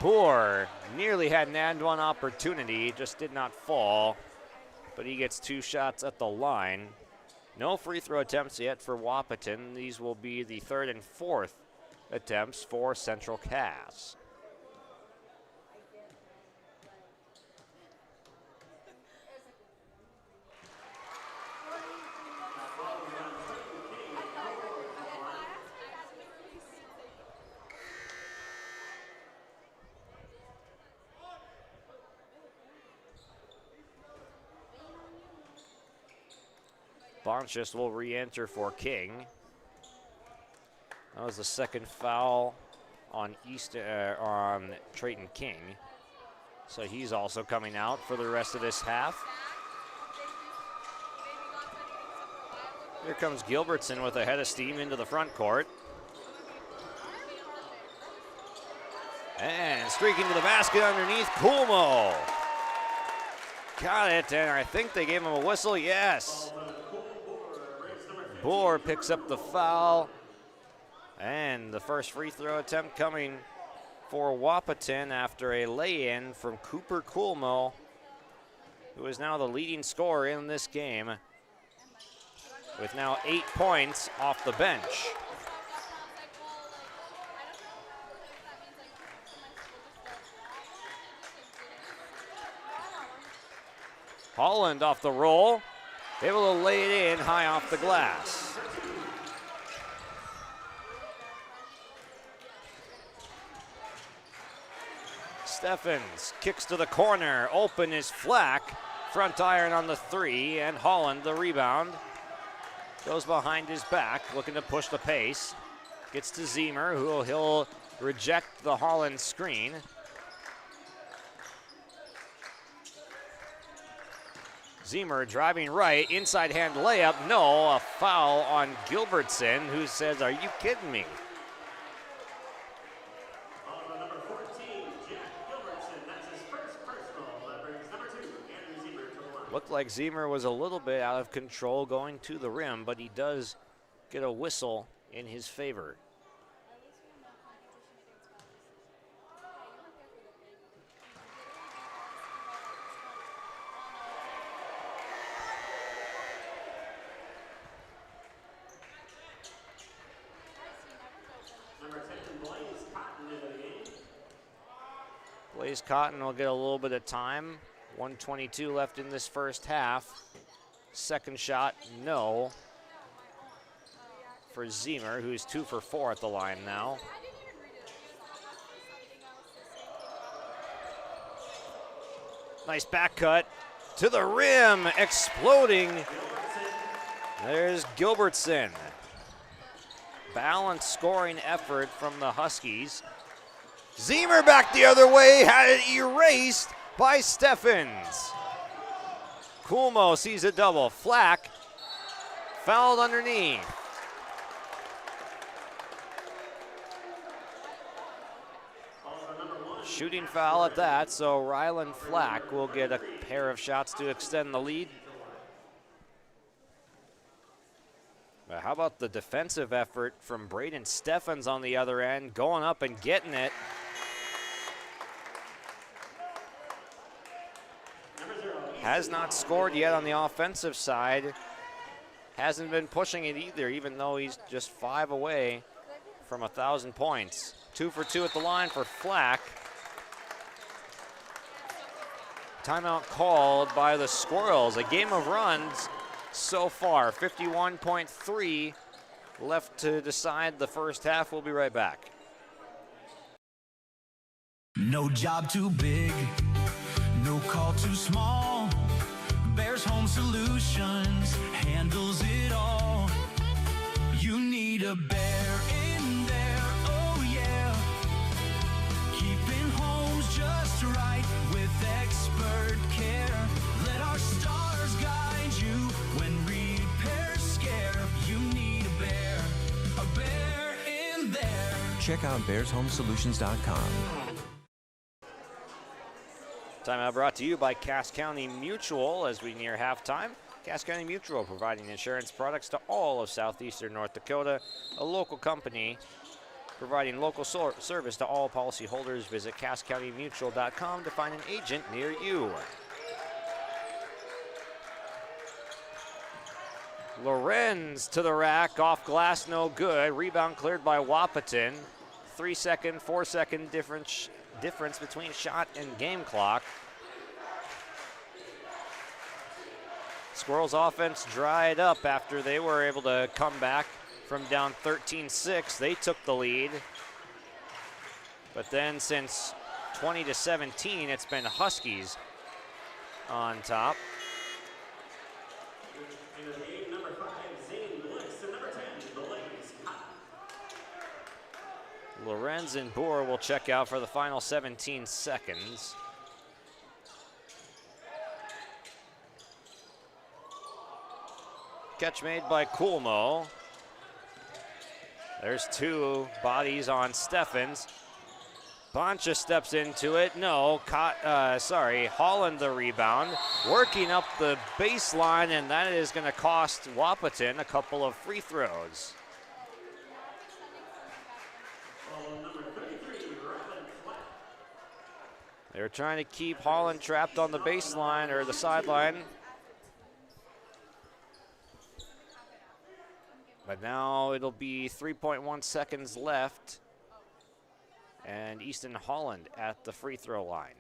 Speaker 2: Boer nearly had an and one opportunity, just did not fall, but he gets 2 shots at the line. No free throw attempts yet for Wahpeton. These will be the 3rd and 4th attempts for Central Cass. Bonchus will re-enter for King. That was the 2nd foul on on Trayton King. So he's also coming out for the rest of this half. Here comes Gilbertson with a head of steam into the front court. And streaking to the basket underneath, Coolmo. Got it, and I think they gave him a whistle, yes. Boer picks up the foul, and the first free throw attempt coming for Wahpeton after a lay-in from Cooper Coolmo, who is now the leading scorer in this game, with now 8 points off the bench. Holland off the roll. Able to lay it in high off the glass. Steffens kicks to the corner. Open is Flack. Front iron on the 3, and Holland the rebound. Goes behind his back, looking to push the pace. Gets to Zemer, who he'll reject the Holland screen. Zemer driving right, inside hand layup, no, a foul on Gilbertson, who says, are you kidding me?
Speaker 17: Number 14, Jack Gilbertson, that's his first personal. That brings number 2, Andrew Zemer, to the line.
Speaker 2: Looked like Zemer was a little bit out of control going to the rim, but he does get a whistle in his favor. Blaze Cotton will get a little bit of time. 1:22 left in this first half. Second shot, no. For Zemer, who's 2 for 4 at the line now. Nice back cut to the rim, exploding. There's Gilbertson. Balanced scoring effort from the Huskies. Zemer back the other way, had it erased by Steffens. Coolmo sees a double. Flack fouled underneath. Shooting foul at that, so Rylan Flack will get a pair of shots to extend the lead. But how about the defensive effort from Braden Steffens on the other end, going up and getting it. Has not scored yet on the offensive side. Hasn't been pushing it either, even though he's just 5 away from 1,000 points. 2 for 2 at the line for Flack. Timeout called by the Squirrels. A game of runs so far. 51.3 left to decide the first half. We'll be right back.
Speaker 4: No job too big, no call too small. Bears Home Solutions handles it all. You need a bear in there, oh yeah. Keeping homes just right with expert care. Let our stars guide you when repairs scare. You need a bear in there.
Speaker 5: Check out bearshomesolutions.com.
Speaker 2: Timeout brought to you by Cass County Mutual as we near halftime. Cass County Mutual providing insurance products to all of southeastern North Dakota. A local company providing local service to all policyholders. Visit CassCountyMutual.com to find an agent near you. Lorenz to the rack, off glass, no good. Rebound cleared by Wahpeton. 3-second, 4-second difference between shot and game clock. Squirrels offense dried up after they were able to come back from down 13-6. They took the lead. But then since 20-17, it's been Huskies on top. Lorenz and Boer will check out for the final 17 seconds. Catch made by Coolmo. There's two bodies on Steffens. Boncha steps into it. No, Holland the rebound. Working up the baseline, and that is going to cost Wahpeton a couple of free throws. They're trying to keep Holland trapped on the baseline or the sideline. But now it'll be 3.1 seconds left. And Easton Holland at the free throw line.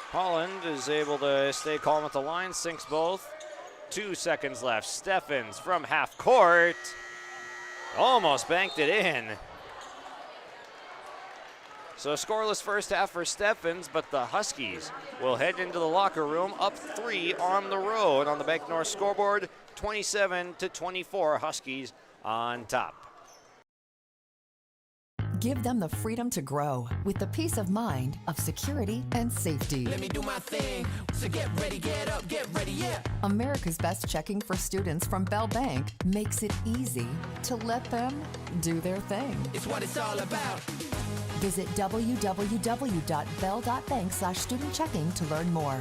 Speaker 2: Holland is able to stay calm at the line, sinks both. 2 seconds left. Steffens from half court. Almost banked it in. So a scoreless first half for Steffens, but the Huskies will head into the locker room up 3 on the road on the Bank North scoreboard. 27-24, Huskies on top.
Speaker 6: Give them the freedom to grow with the peace of mind of security and safety.
Speaker 4: Let me do my thing. So get ready, get up, get ready, yeah.
Speaker 6: America's Best Checking for students from Bell Bank makes it easy to let them do their thing.
Speaker 4: It's what it's all about.
Speaker 6: Visit www.bell.bank/student-checking to learn more.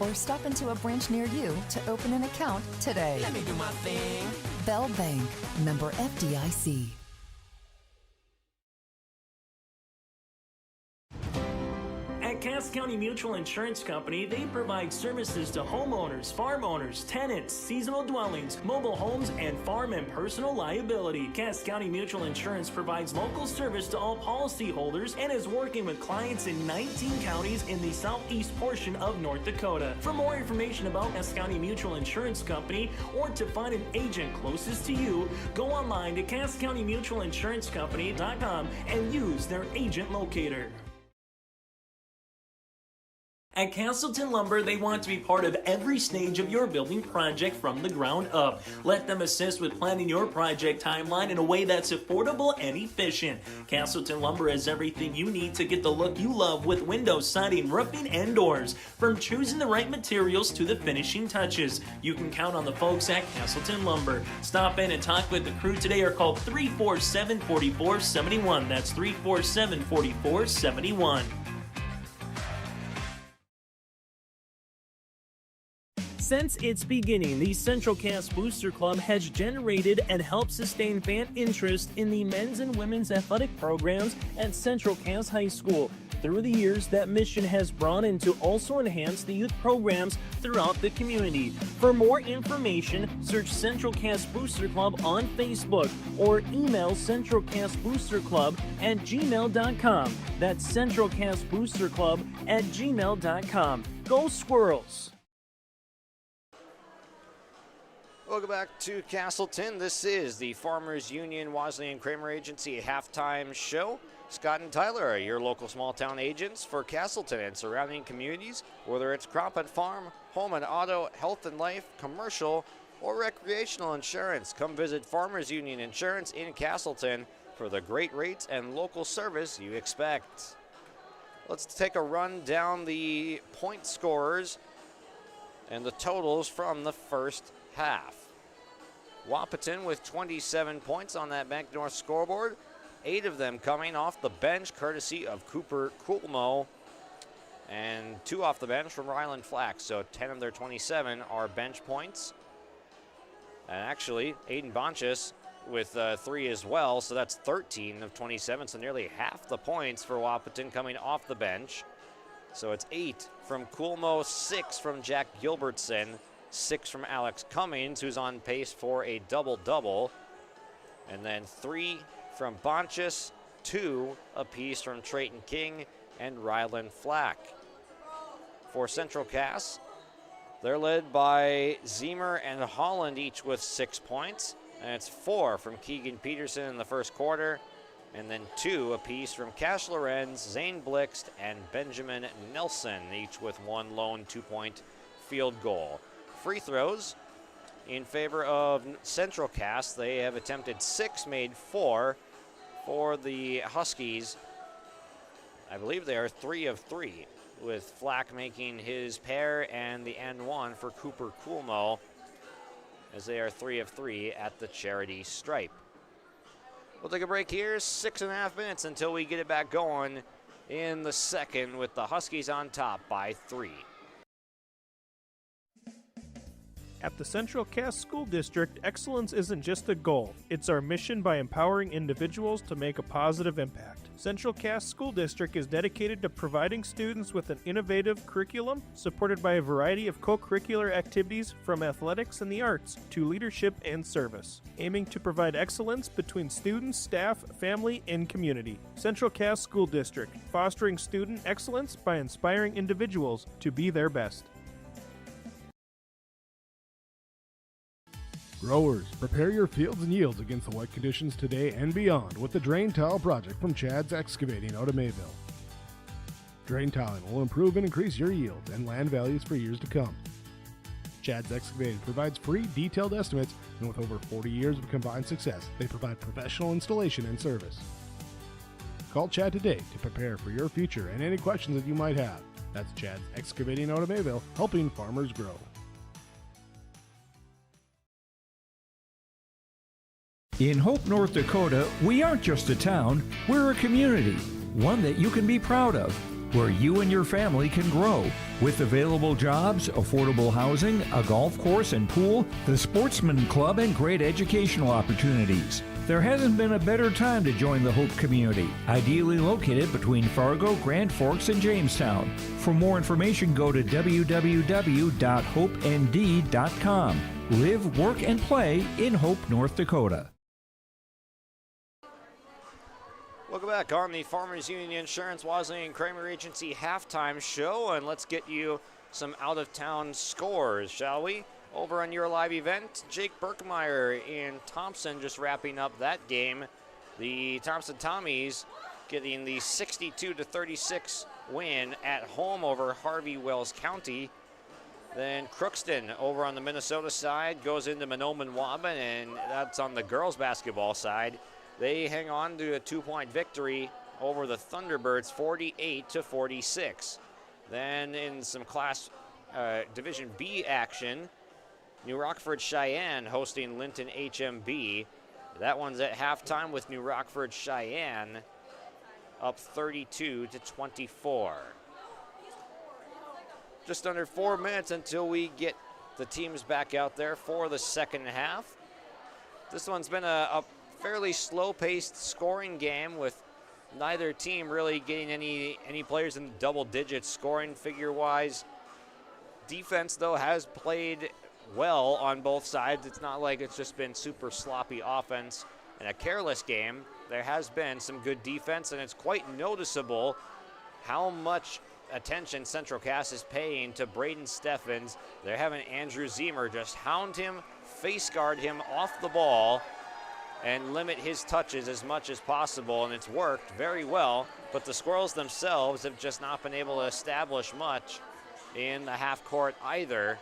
Speaker 6: Or stop into a branch near you to open an account today.
Speaker 4: Let me do my thing.
Speaker 6: Bell Bank, member FDIC.
Speaker 7: At Cass County Mutual Insurance Company, they provide services to homeowners, farm owners, tenants, seasonal dwellings, mobile homes, and farm and personal liability. Cass County Mutual Insurance provides local service to all policyholders and is working with clients in 19 counties in the southeast portion of North Dakota. For more information about Cass County Mutual Insurance Company or to find an agent closest to you, go online to CassCountyMutualInsuranceCompany.com and use their agent locator. At Castleton Lumber, they want to be part of every stage of your building project from the ground up. Let them assist with planning your project timeline in a way that's affordable and efficient. Castleton Lumber has everything you need to get the look you love with windows, siding, roofing, and doors. From choosing the right materials to the finishing touches, you can count on the folks at Castleton Lumber. Stop in and talk with the crew today or call 347-4471. That's 347-4471.
Speaker 16: Since its beginning, the Central Cass Booster Club has generated and helped sustain fan interest in the men's and women's athletic programs at Central Cass High School. Through the years, that mission has broadened to also enhance the youth programs throughout the community. For more information, search Central Cass Booster Club on Facebook or email centralcassboosterclub@gmail.com. That's centralcassboosterclub@gmail.com. Go Squirrels!
Speaker 2: Welcome back to Castleton. This is the Farmers Union Wesleyan Kramer Agency halftime show. Scott and Tyler are your local small town agents for Castleton and surrounding communities, whether it's crop and farm, home and auto, health and life, commercial, or recreational insurance. Come visit Farmers Union Insurance in Castleton for the great rates and local service you expect. Let's take a run down the point scorers and the totals from the first half. Wahpeton with 27 points on that Bank North scoreboard, 8 of them coming off the bench courtesy of Cooper Coolmo, and 2 off the bench from Ryland Flack. So 10 of their 27 are bench points. And actually, Aiden Bonchus with 3 as well, so that's 13 of 27, so nearly half the points for Wahpeton coming off the bench. So it's 8 from Coolmo, 6 from Jack Gilbertson, 6 from Alex Cummings, who's on pace for a double-double, and then 3 from Bonchus, 2 apiece from Trayton King and Ryland Flack. For Central Cass, they're led by Zemer and Holland, each with 6 points, and it's 4 from Keegan Peterson in the first quarter, and then 2 apiece from Cash Lorenz, Zane Blixt, and Benjamin Nelson, each with 1 lone 2-point field goal. Free throws in favor of Central Cass. They have attempted 6, made 4. For the Huskies, I believe they are 3 of 3, with Flack making his pair and the N1 for Cooper Coolmo, as they are 3 of 3 at the charity stripe. We'll take a break here, 6.5 minutes until we get it back going in the second, with the Huskies on top by 3.
Speaker 8: At the Central Cass School District, excellence isn't just a goal, it's our mission by empowering individuals to make a positive impact. Central Cass School District is dedicated to providing students with an innovative curriculum supported by a variety of co-curricular activities from athletics and the arts to leadership and service, aiming to provide excellence between students, staff, family, and community. Central Cass School District, fostering student excellence by inspiring individuals to be their best.
Speaker 9: Growers, prepare your fields and yields against the wet conditions today and beyond with the Drain Tile Project from Chad's Excavating out of Mayville. Drain tiling will improve and increase your yield and land values for years to come. Chad's Excavating provides free, detailed estimates, and with over 40 years of combined success, they provide professional installation and service. Call Chad today to prepare for your future and any questions that you might have. That's Chad's Excavating out of Mayville, helping farmers grow.
Speaker 11: In Hope, North Dakota, we aren't just a town, we're a community, one that you can be proud of, where you and your family can grow. With available jobs, affordable housing, a golf course and pool, the Sportsman Club, and great educational opportunities. There hasn't been a better time to join the Hope community, ideally located between Fargo, Grand Forks, and Jamestown. For more information, go to www.hopend.com. Live, work, and play in Hope, North Dakota.
Speaker 2: Welcome back on the Farmers Union Insurance Wesleyan Kramer Agency halftime show, and let's get you some out-of-town scores, shall we? Over on your live event, Jake Berkmeyer in Thompson just wrapping up that game. The Thompson Tommies getting the 62-36 win at home over Harvey Wells County. Then Crookston over on the Minnesota side goes into Mahnomen-Waban, and that's on the girls basketball side. They hang on to a 2-point victory over the Thunderbirds, 48-46. Then in some Class Division B action, New Rockford Cheyenne hosting Linton HMB. That one's at halftime with New Rockford Cheyenne up 32-24. Just under 4 minutes until we get the teams back out there for the second half. This one's been a fairly slow-paced scoring game with neither team really getting any players in double digits scoring figure-wise. Defense, though, has played well on both sides. It's not like it's just been super sloppy offense and a careless game. There has been some good defense, and it's quite noticeable how much attention Central Cass is paying to Braden Steffens. They're having Andrew Zemer just hound him, face guard him off the ball, and limit his touches as much as possible, and it's worked very well, but the Squirrels themselves have just not been able to establish much in the half court either.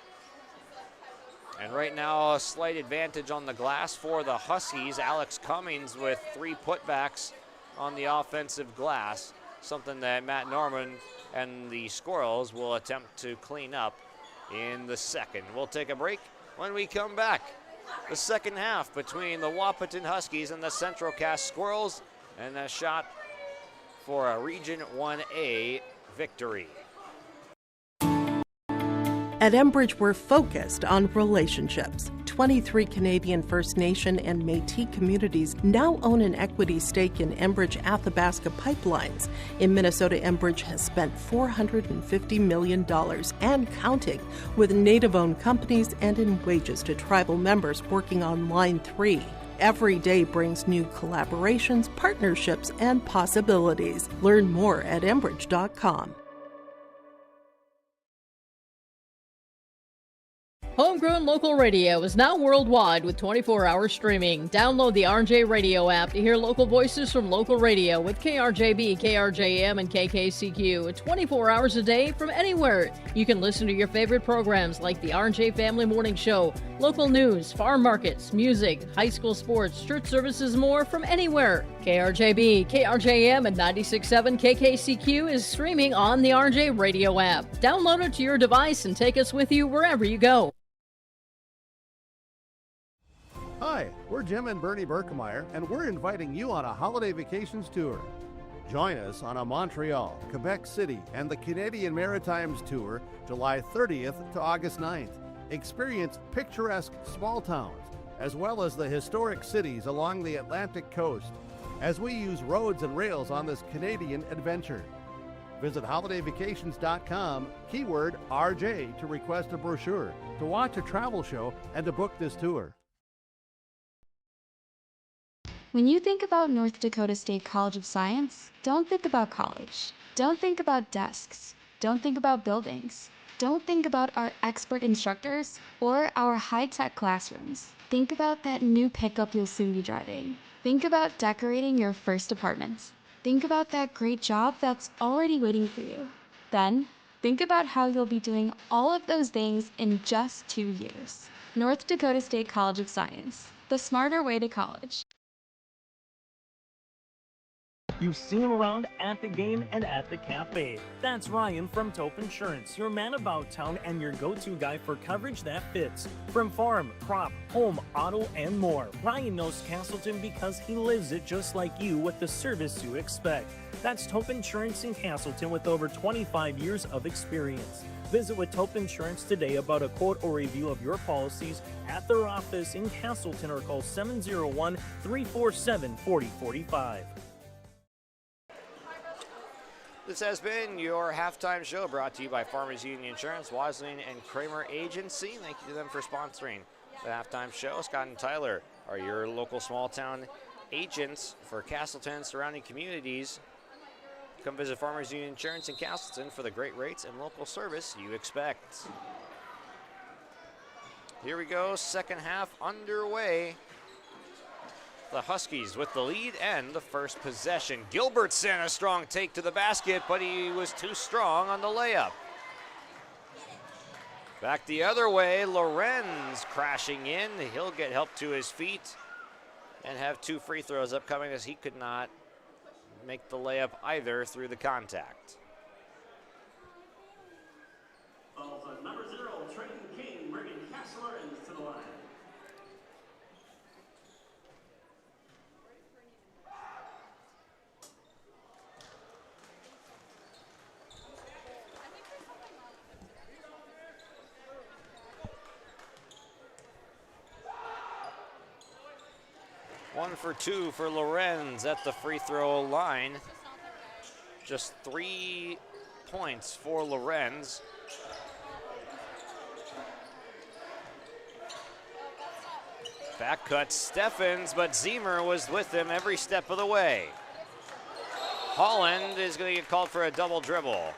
Speaker 2: And right now, a slight advantage on the glass for the Huskies. Alex Cummings with 3 putbacks on the offensive glass, something that Matt Norman and the Squirrels will attempt to clean up in the second. We'll take a break. When we come back, the second half between the Wahpeton Huskies and the Central Cass Squirrels, and a shot for a Region 1A victory.
Speaker 12: At Enbridge, we're focused on relationships. 23 Canadian First Nation and Métis communities now own an equity stake in Enbridge Athabasca Pipelines. In Minnesota, Enbridge has spent $450 million and counting, with Native-owned companies and in wages to tribal members working on Line 3. Every day brings new collaborations, partnerships, and possibilities. Learn more at Enbridge.com.
Speaker 13: Homegrown local radio is now worldwide with 24-hour streaming. Download the RJ Radio app to hear local voices from local radio with KRJB, KRJM, and KKCQ 24 hours a day from anywhere. You can listen to your favorite programs like the RJ Family Morning Show, local news, farm markets, music, high school sports, church services, more from anywhere. KRJB, KRJM, and 96.7 KKCQ is streaming on the RJ Radio app. Download it to your device and take us with you wherever you go.
Speaker 1: Hi, we're Jim and Bernie Berkemeyer, and we're inviting you on a holiday vacations tour. Join us on a Montreal, Quebec City, and the Canadian Maritimes tour, July 30th to August 9th. Experience picturesque small towns, as well as the historic cities along the Atlantic coast, as we use roads and rails on this Canadian adventure. Visit holidayvacations.com, keyword RJ, to request a brochure, to watch a travel show, and to book this tour.
Speaker 15: When you think about North Dakota State College of Science, don't think about college. Don't think about desks. Don't think about buildings. Don't think about our expert instructors or our high-tech classrooms. Think about that new pickup you'll soon be driving. Think about decorating your first apartment. Think about that great job that's already waiting for you. Then, think about how you'll be doing all of those things in just 2 years. North Dakota State College of Science, the smarter way to college.
Speaker 16: You've seen him around at the game and at the cafe. That's Ryan from Taupe Insurance, your man about town and your go-to guy for coverage that fits. From farm, crop, home, auto, and more. Ryan knows Castleton because he lives it just like you with the service you expect. That's Taupe Insurance in Castleton with over 25 years of experience. Visit with Taupe Insurance today about a quote or review of your policies at their office in Castleton or call 701-347-4045.
Speaker 2: This has been your halftime show brought to you by Farmers Union Insurance, Wasling and Kramer Agency. Thank you to them for sponsoring the halftime show. Scott and Tyler are your local small town agents for Castleton and surrounding communities. Come visit Farmers Union Insurance in Castleton for the great rates and local service you expect. Here we go, second half underway. The Huskies with the lead and the first possession. Gilbertson, a strong take to the basket, but he was too strong on the layup. Back the other way, Lorenz crashing in. He'll get help to his feet and have 2 free throws upcoming as he could not make the layup either through the contact.
Speaker 17: Fouls on number 0, Trenton King, bringing Castler into the line.
Speaker 2: 1 for 2 for Lorenz at the free throw line. Just 3 points for Lorenz. Back cut Steffens, but Zemer was with him every step of the way. Holland is going to get called for a double dribble.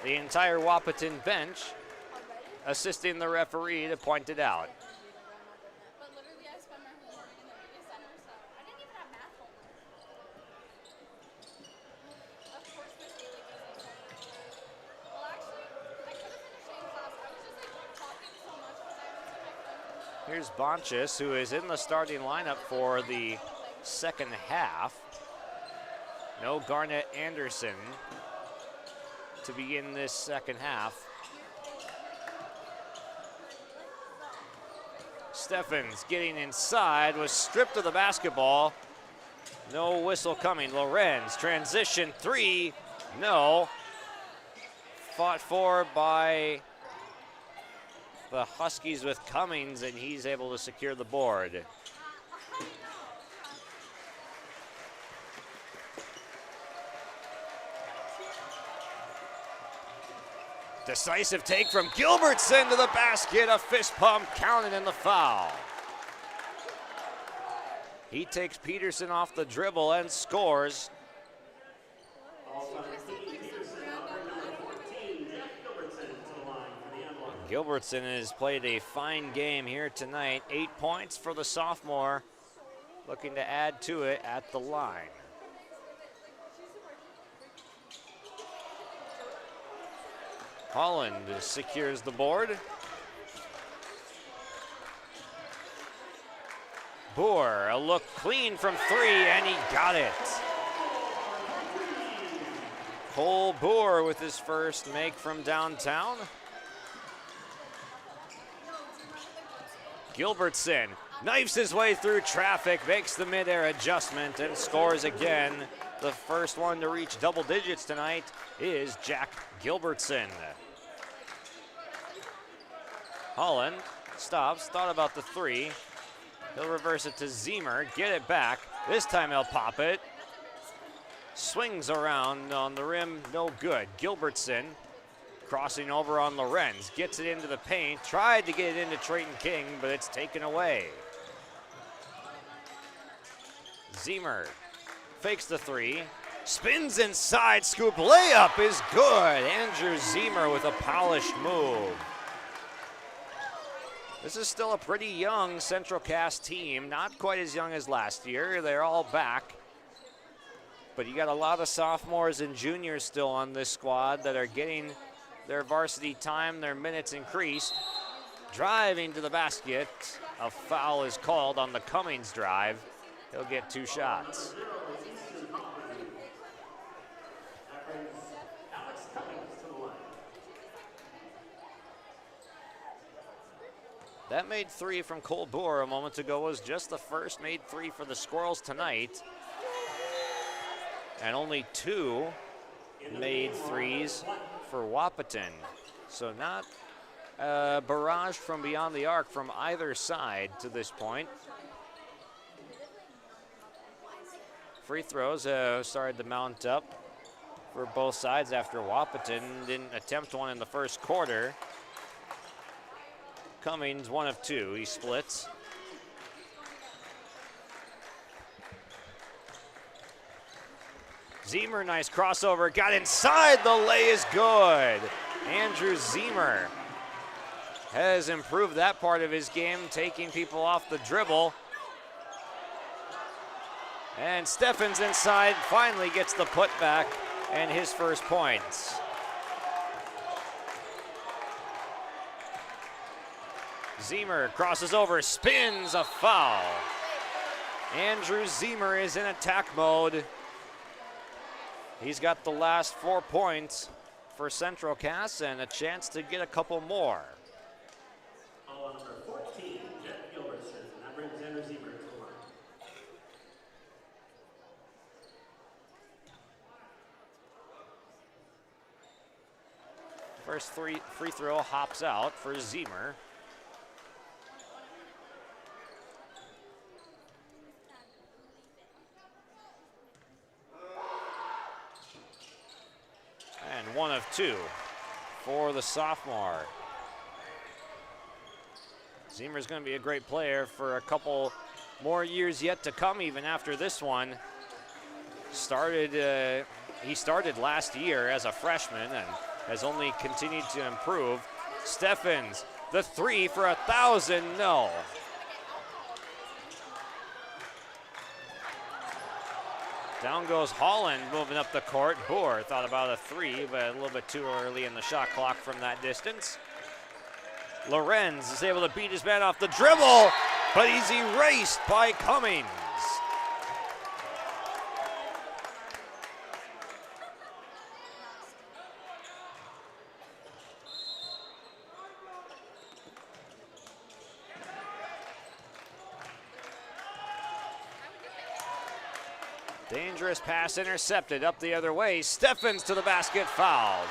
Speaker 2: The entire Wahpeton bench assisting the referee to point it out. Here's Bonchis, who is in the starting lineup for the second half. No Garnett Anderson to begin this second half. Steffens getting inside, was stripped of the basketball. No whistle coming. Lorenz, transition 3, no. Fought for by the Huskies with Cummings, and he's able to secure the board. Decisive take from Gilbertson to the basket, a fist pump counted in the foul. He takes Peterson off the dribble and scores. Gilbertson has played a fine game here tonight. 8 points for the sophomore, looking to add to it at the line. Holland secures the board. Boer, a look clean from 3, and he got it. Cole Boer with his first make from downtown. Gilbertson knifes his way through traffic, makes the midair adjustment, and scores again. The first one to reach double digits tonight is Jack Gilbertson. Holland stops, thought about the 3. He'll reverse it to Zemer, get it back. This time he'll pop it. Swings around on the rim, no good. Gilbertson crossing over on Lorenz, gets it into the paint, tried to get it into Trayton King, but it's taken away. Zemer fakes the 3, spins inside, scoop layup is good. Andrew Zemer with a polished move. This is still a pretty young Central Cass team, not quite as young as last year. They're all back. But you got a lot of sophomores and juniors still on this squad that are getting their varsity time, their minutes increased. Driving to the basket. A foul is called on the Cummings drive. He'll get 2 shots. That made 3 from Cole Boer a moment ago was just the first made 3 for the Squirrels tonight. And only 2 made 3s for Wahpeton. So not a barrage from beyond the arc from either side to this point. Free throws started to mount up for both sides after Wahpeton didn't attempt one in the first quarter. Cummings, 1 of 2, he splits. Zemer, nice crossover, got inside, the lay is good. Andrew Zemer has improved that part of his game, taking people off the dribble. And Steffens inside, finally gets the putback and his first points. Zemer crosses over, spins, a foul. Andrew Zemer is in attack mode. He's got the last 4 points for Central Cass and a chance to get a couple more.
Speaker 17: Foul number 14, Jack Gilbertson. That brings Andrew Zemer to the line.
Speaker 2: First free throw hops out for Zemer. 1 of 2 for the sophomore. Ziemer's going to be a great player for a couple more years yet to come, even after this one. He started last year as a freshman and has only continued to improve. Steffens, the 3 for 1,000, no. Down goes Holland, moving up the court. Boer thought about a 3, but a little bit too early in the shot clock from that distance. Lorenz is able to beat his man off the dribble, but he's erased by Cummings. Dangerous pass intercepted up the other way. Steffens to the basket, fouled.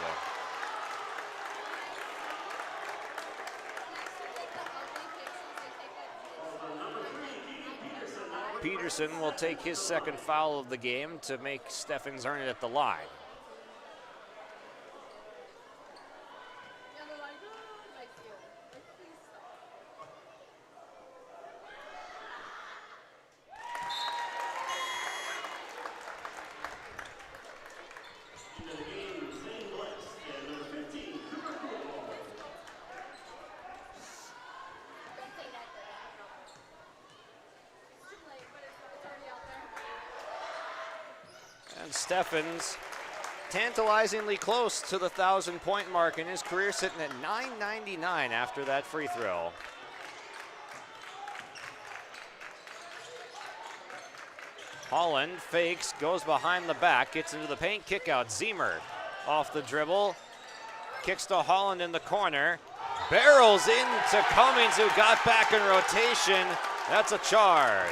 Speaker 2: Peterson will take his second foul of the game to make Steffens earn it at the line. And Steffens tantalizingly close to the 1,000-point mark in his career, sitting at 999 after that free throw. Holland fakes, goes behind the back, gets into the paint, kick out. Ziemer off the dribble, kicks to Holland in the corner, barrels into Cummings, who got back in rotation. That's a charge.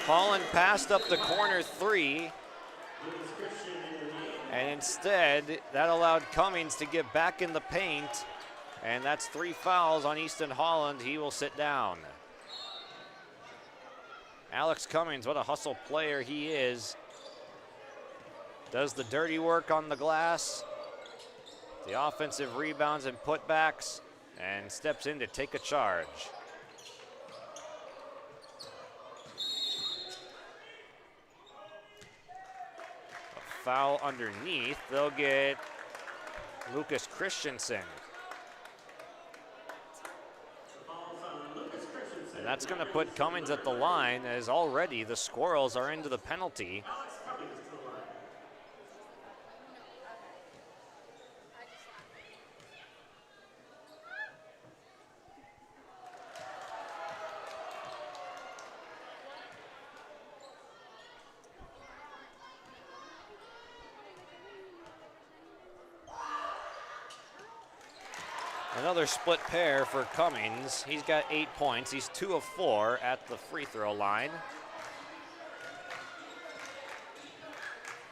Speaker 2: Holland passed up the corner 3, and instead that allowed Cummings to get back in the paint, and that's 3 fouls on Easton Holland. He will sit down. Alex Cummings, what a hustle player he is. Does the dirty work on the glass, the offensive rebounds and putbacks, and steps in to take a charge. Foul underneath. They'll get Lucas Christensen. And that's going to put Cummings at the line, as already the Squirrels are into the penalty. Another split pair for Cummings. He's got 8 points. He's 2 of 4 at the free throw line.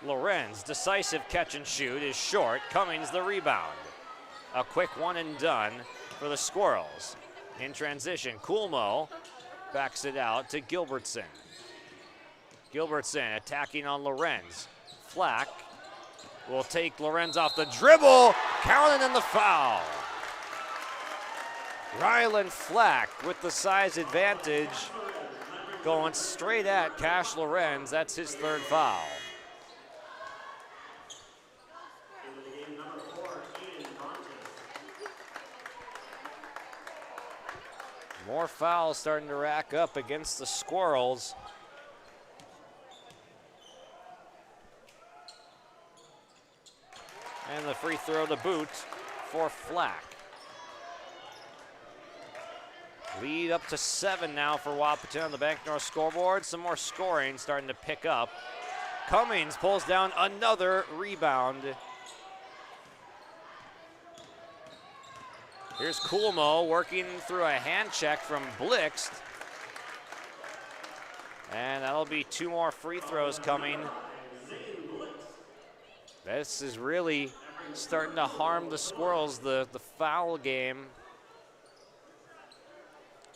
Speaker 2: Lorenz, decisive catch and shoot, is short. Cummings the rebound. A quick one and done for the Squirrels. In transition, Coolmo backs it out to Gilbertson. Gilbertson attacking on Lorenz. Flack will take Lorenz off the dribble. Counting in the foul. Rylan Flack with the size advantage, going straight at Cash Lorenz. That's his 3rd foul. More fouls starting to rack up against the Squirrels. And the free throw to boot for Flack. Lead up to 7 now for Wahpeton on the Bank North scoreboard. Some more scoring starting to pick up. Cummings pulls down another rebound. Here's Coolmo working through a hand check from Blixt. And that'll be 2 more free throws coming. This is really starting to harm the Squirrels, the foul game.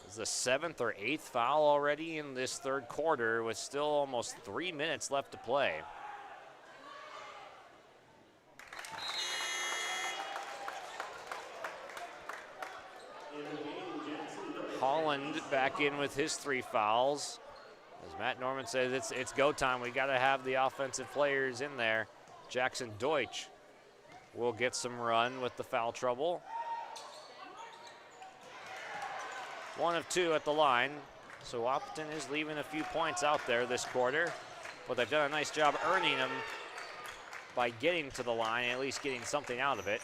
Speaker 2: It's the 7th or 8th foul already in this 3rd quarter with still almost 3 minutes left to play. Holland back in with his 3 fouls. As Matt Norman says, it's go time. We got to have the offensive players in there. Jackson Deutsch will get some run with the foul trouble. 1 of 2 at the line. So Wahpeton is leaving a few points out there this quarter, but they've done a nice job earning them by getting to the line, at least getting something out of it.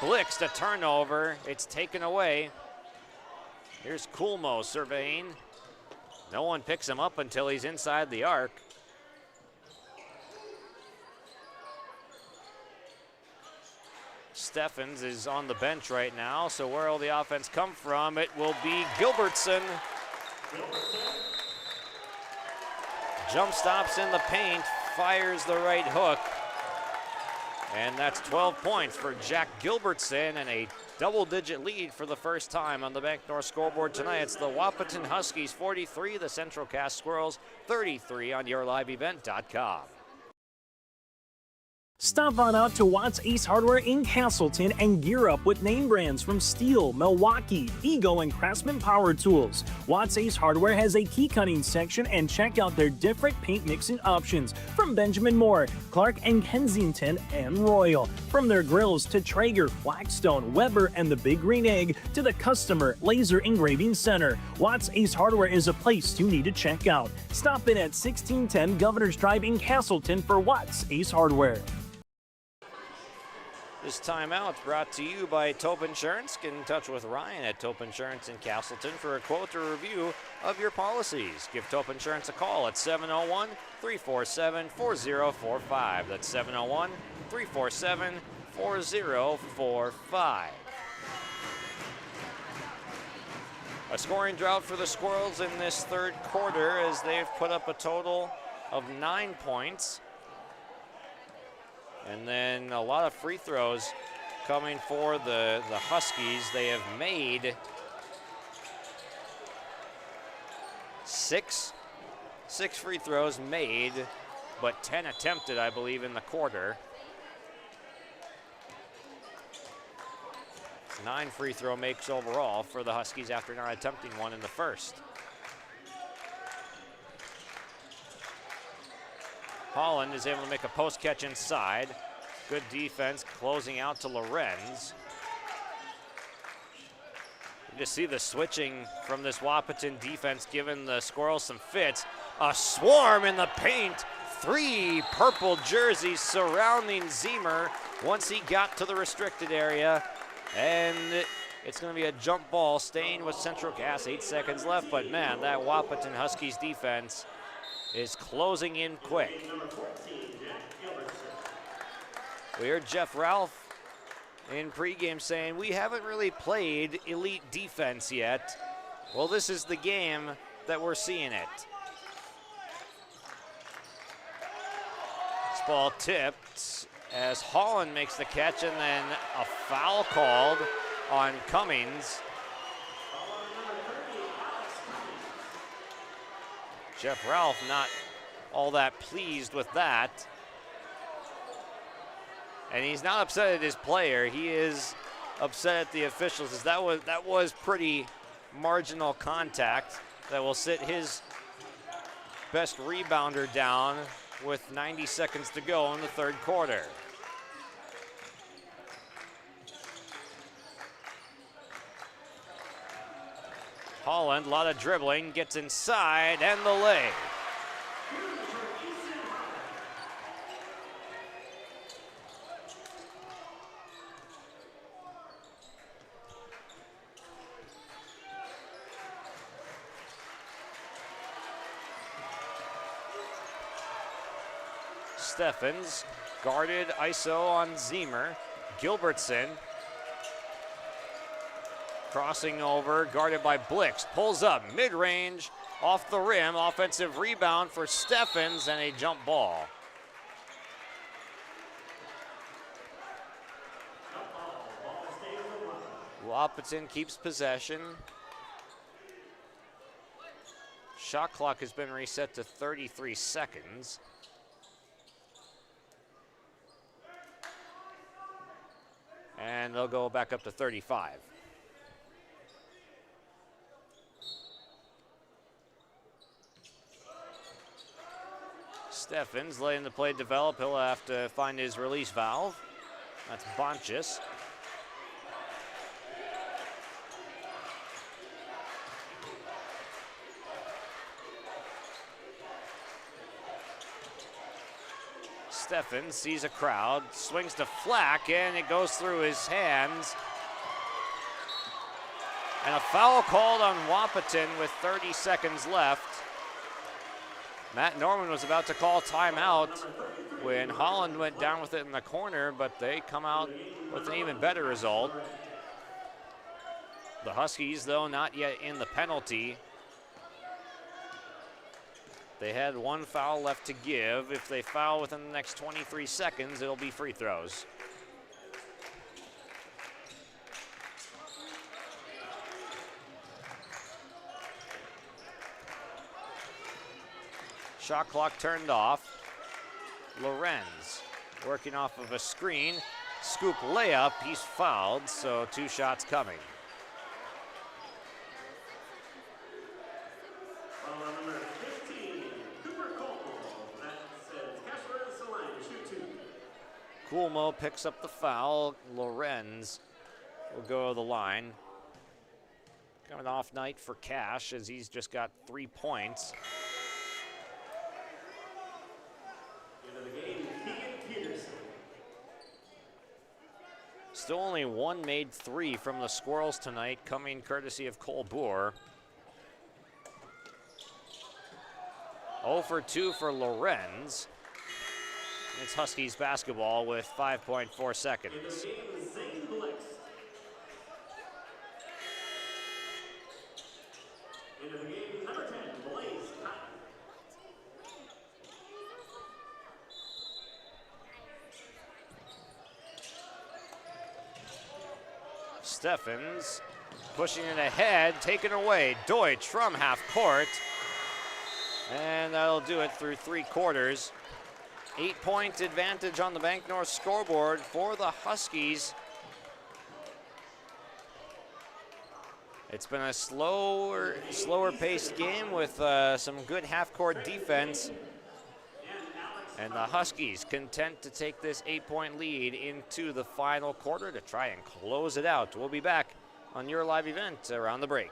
Speaker 2: Blix, the turnover, it's taken away. Here's Coolmo surveying. No one picks him up until he's inside the arc. Steffens is on the bench right now, so where will the offense come from? It will be Gilbertson. Jump stops in the paint, fires the right hook. And that's 12 points for Jack Gilbertson and a double-digit lead for the first time on the Bank North scoreboard tonight. It's the Wahpeton Huskies 43, the Central Cass Squirrels 33 on yourliveevent.com.
Speaker 16: Stop on out to Watts Ace Hardware in Castleton and gear up with name brands from Steel, Milwaukee, Ego, and Craftsman Power Tools. Watts Ace Hardware has a key cutting section, and check out their different paint mixing options from Benjamin Moore, Clark and Kensington, and Royal. From their grills to Traeger, Blackstone, Weber, and the Big Green Egg to the Customer Laser Engraving Center, Watts Ace Hardware is a place you need to check out. Stop in at 1610 Governor's Drive in Castleton for Watts Ace Hardware.
Speaker 2: This timeout brought to you by Tope Insurance. Get in touch with Ryan at Tope Insurance in Castleton for a quote or review of your policies. Give Tope Insurance a call at 701-347-4045. That's 701-347-4045. A scoring drought for the Squirrels in this third quarter as they've put up a total of 9 points. And then a lot of free throws coming for the Huskies. They have made six free throws made, but 10 attempted, I believe, in the quarter. 9 free throw makes overall for the Huskies after not attempting one in the first. Holland is able to make a post catch inside. Good defense closing out to Lorenz. You just see the switching from this Wahpeton defense giving the Squirrels some fits. A swarm in the paint. 3 purple jerseys surrounding Zemer once he got to the restricted area. And it's going to be a jump ball staying with Central Cass. 8 seconds left, but man, that Wahpeton Huskies defense is closing in quick. We heard Jeff Ralph in pregame saying, we haven't really played elite defense yet. Well, this is the game that we're seeing it. This ball tipped as Holland makes the catch, and then a foul called on Cummings. Jeff Ralph not all that pleased with that. And he's not upset at his player. He is upset at the officials, as that was pretty marginal contact that will sit his best rebounder down with 90 seconds to go in the third quarter. Holland, a lot of dribbling, gets inside, and the lay. Steffens guarded ISO on Zemer. Gilbertson crossing over, guarded by Blix. Pulls up, mid-range, off the rim. Offensive rebound for Steffens and a jump ball. Wahpeton keeps possession. Shot clock has been reset to 33 seconds. And they'll go back up to 35. Steffens letting the play develop. He'll have to find his release valve. That's Bonchis. Steffens sees a crowd, swings to Flack, and it goes through his hands. And a foul called on Wahpeton with 30 seconds left. Matt Norman was about to call timeout when Holland went down with it in the corner, but they come out with an even better result. The Huskies, though, not yet in the penalty. They had one foul left to give. If they foul within the next 23 seconds, it'll be free throws. Shot clock turned off. Lorenz working off of a screen. Scoop layup, he's fouled, so 2 shots coming. Coolmo picks up the foul. Lorenz will go to the line. Coming off night for Cash as he's just got 3 points. Still only one made 3 from the Squirrels tonight, coming courtesy of Cole Boer. 0 for 2 for Lorenz. It's Huskies basketball with 5.4 seconds. Steffens pushing it ahead, taken away. Deutsch from half court. And that'll do it through 3 quarters. 8-point advantage on the Bank North scoreboard for the Huskies. It's been a slower paced game with some good half-court defense. And the Huskies content to take this 8-point lead into the final quarter to try and close it out. We'll be back on your live event around the break.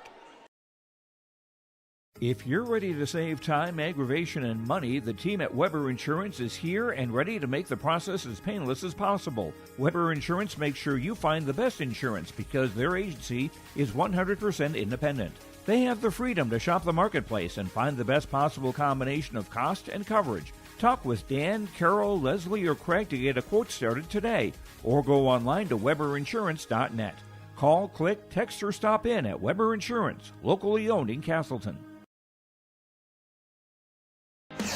Speaker 11: If you're ready to save time, aggravation, and money, the team at Weber Insurance is here and ready to make the process as painless as possible. Weber Insurance makes sure you find the best insurance because their agency is 100% independent. They have the freedom to shop the marketplace and find the best possible combination of cost and coverage. Talk with Dan, Carol, Leslie, or Craig to get a quote started today, or go online to weberinsurance.net. Call, click, text, or stop in at Weber Insurance, locally owned in Castleton.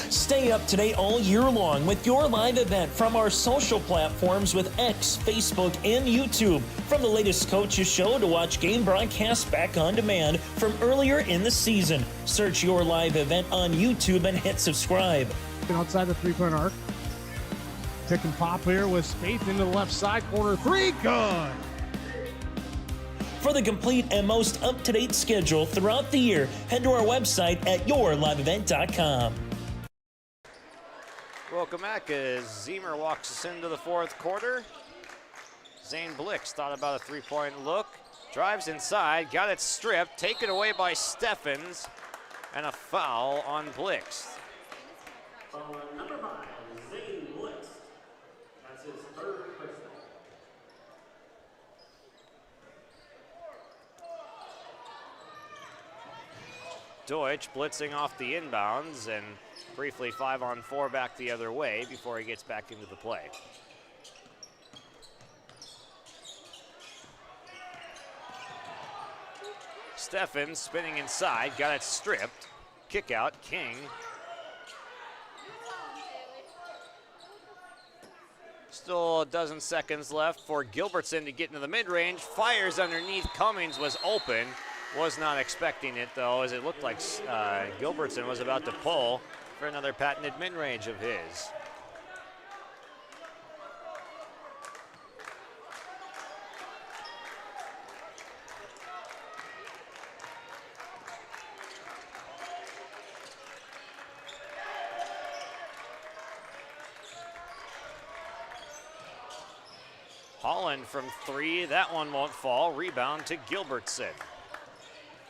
Speaker 16: Stay up to date all year long with your live event from our social platforms with X, Facebook, and YouTube. From the latest coaches show to watch game broadcasts back on demand from earlier in the season. Search your live event on YouTube and hit subscribe.
Speaker 9: Outside the three-point arc. Pick and pop here with Spaeth into the left side corner. 3, good.
Speaker 16: For the complete and most up-to-date schedule throughout the year, head to our website at yourliveevent.com.
Speaker 2: Welcome back as Zemer walks us into the 4th quarter. Zane Blix thought about a 3-point look. Drives inside, got it stripped, taken away by Steffens, and a foul on Blix.
Speaker 17: Number 5, Zane Blix. That's his 3rd personal.
Speaker 2: Deutsch blitzing off the inbounds and briefly 5-on-4 back the other way before he gets back into the play. Steffens spinning inside, got it stripped. Kick out, King. Still a dozen seconds left for Gilbertson to get into the mid-range. Fires underneath, Cummings was open. Was not expecting it though, as it looked like Gilbertson was about to pull for another patented mid-range of his. Holland from 3, that one won't fall. Rebound to Gilbertson.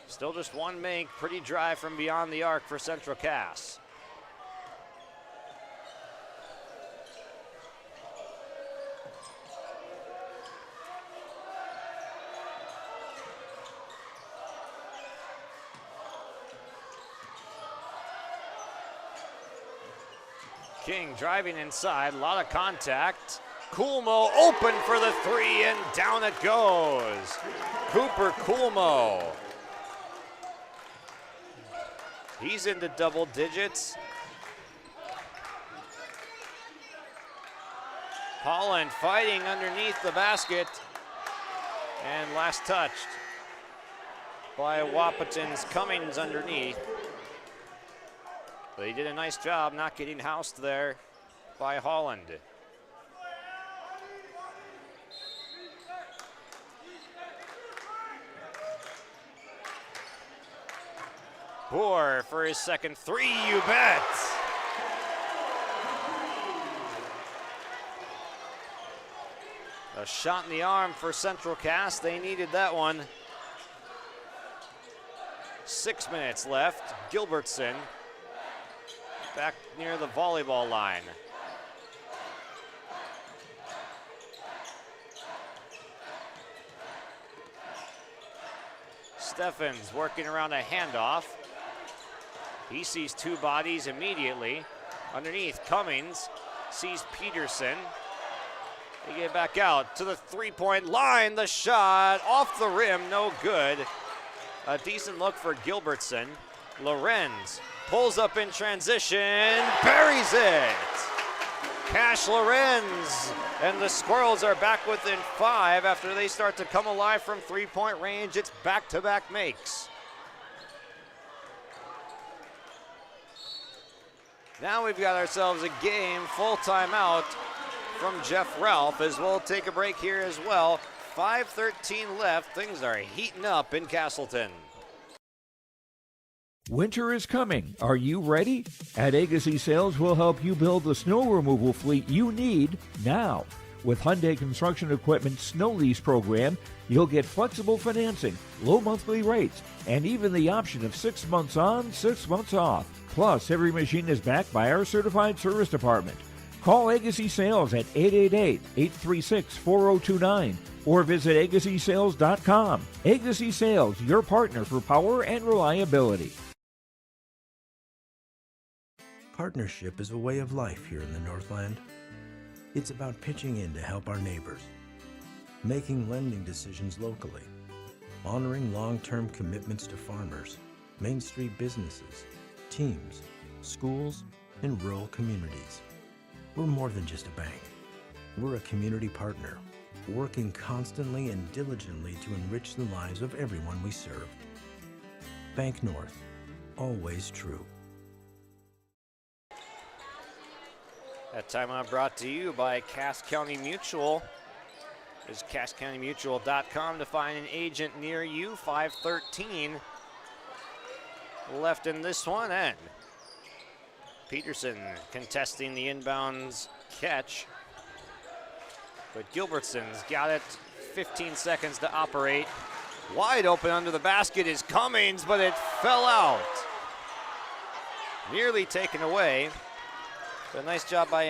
Speaker 2: Still just one make, pretty dry from beyond the arc for Central Cass. King driving inside, a lot of contact. Coolmo open for the 3 and down it goes. Cooper Coolmo. He's into double digits. Holland fighting underneath the basket. And last touched by Wahpeton's Cummings underneath. But he did a nice job not getting housed there by Holland. Boer for his second 3, you bet. A shot in the arm for Central Cass. They needed that one. 6 minutes left. Gilbertson back near the volleyball line. Steffens working around a handoff. He sees 2 bodies immediately. Underneath, Cummings sees Peterson. They get back out to the 3-point line. The shot off the rim, no good. A decent look for Gilbertson. Lorenz pulls up in transition, buries it. Cash Lorenz, and the Squirrels are back within 5 after they start to come alive from 3-point range. It's back-to-back makes. Now we've got ourselves a game, full timeout from Jeff Ralph, as we'll take a break here as well. 5:13 left. Things are heating up in Castleton.
Speaker 11: Winter is coming. Are you ready? At Agassi Sales, we'll help you build the snow removal fleet you need now. With Hyundai Construction Equipment Snow Lease Program, you'll get flexible financing, low monthly rates, and even the option of 6 months on, 6 months off. Plus, every machine is backed by our certified service department. Call Agassi Sales at 888-836-4029 or visit agassisales.com. Agassi Sales, your partner for power and reliability.
Speaker 3: Partnership is a way of life here in the Northland. It's about pitching in to help our neighbors, making lending decisions locally, honoring long-term commitments to farmers, Main Street businesses, teams, schools, and rural communities. We're more than just a bank. We're a community partner, working constantly and diligently to enrich the lives of everyone we serve. Bank North, always true.
Speaker 2: That timeout brought to you by Cass County Mutual. Visit CassCountyMutual.com to find an agent near you. 5:13 left in this one, and Peterson contesting the inbounds catch. But Gilbertson's got it. 15 seconds to operate. Wide open under the basket is Cummings, but it fell out. Nearly taken away. But a nice job by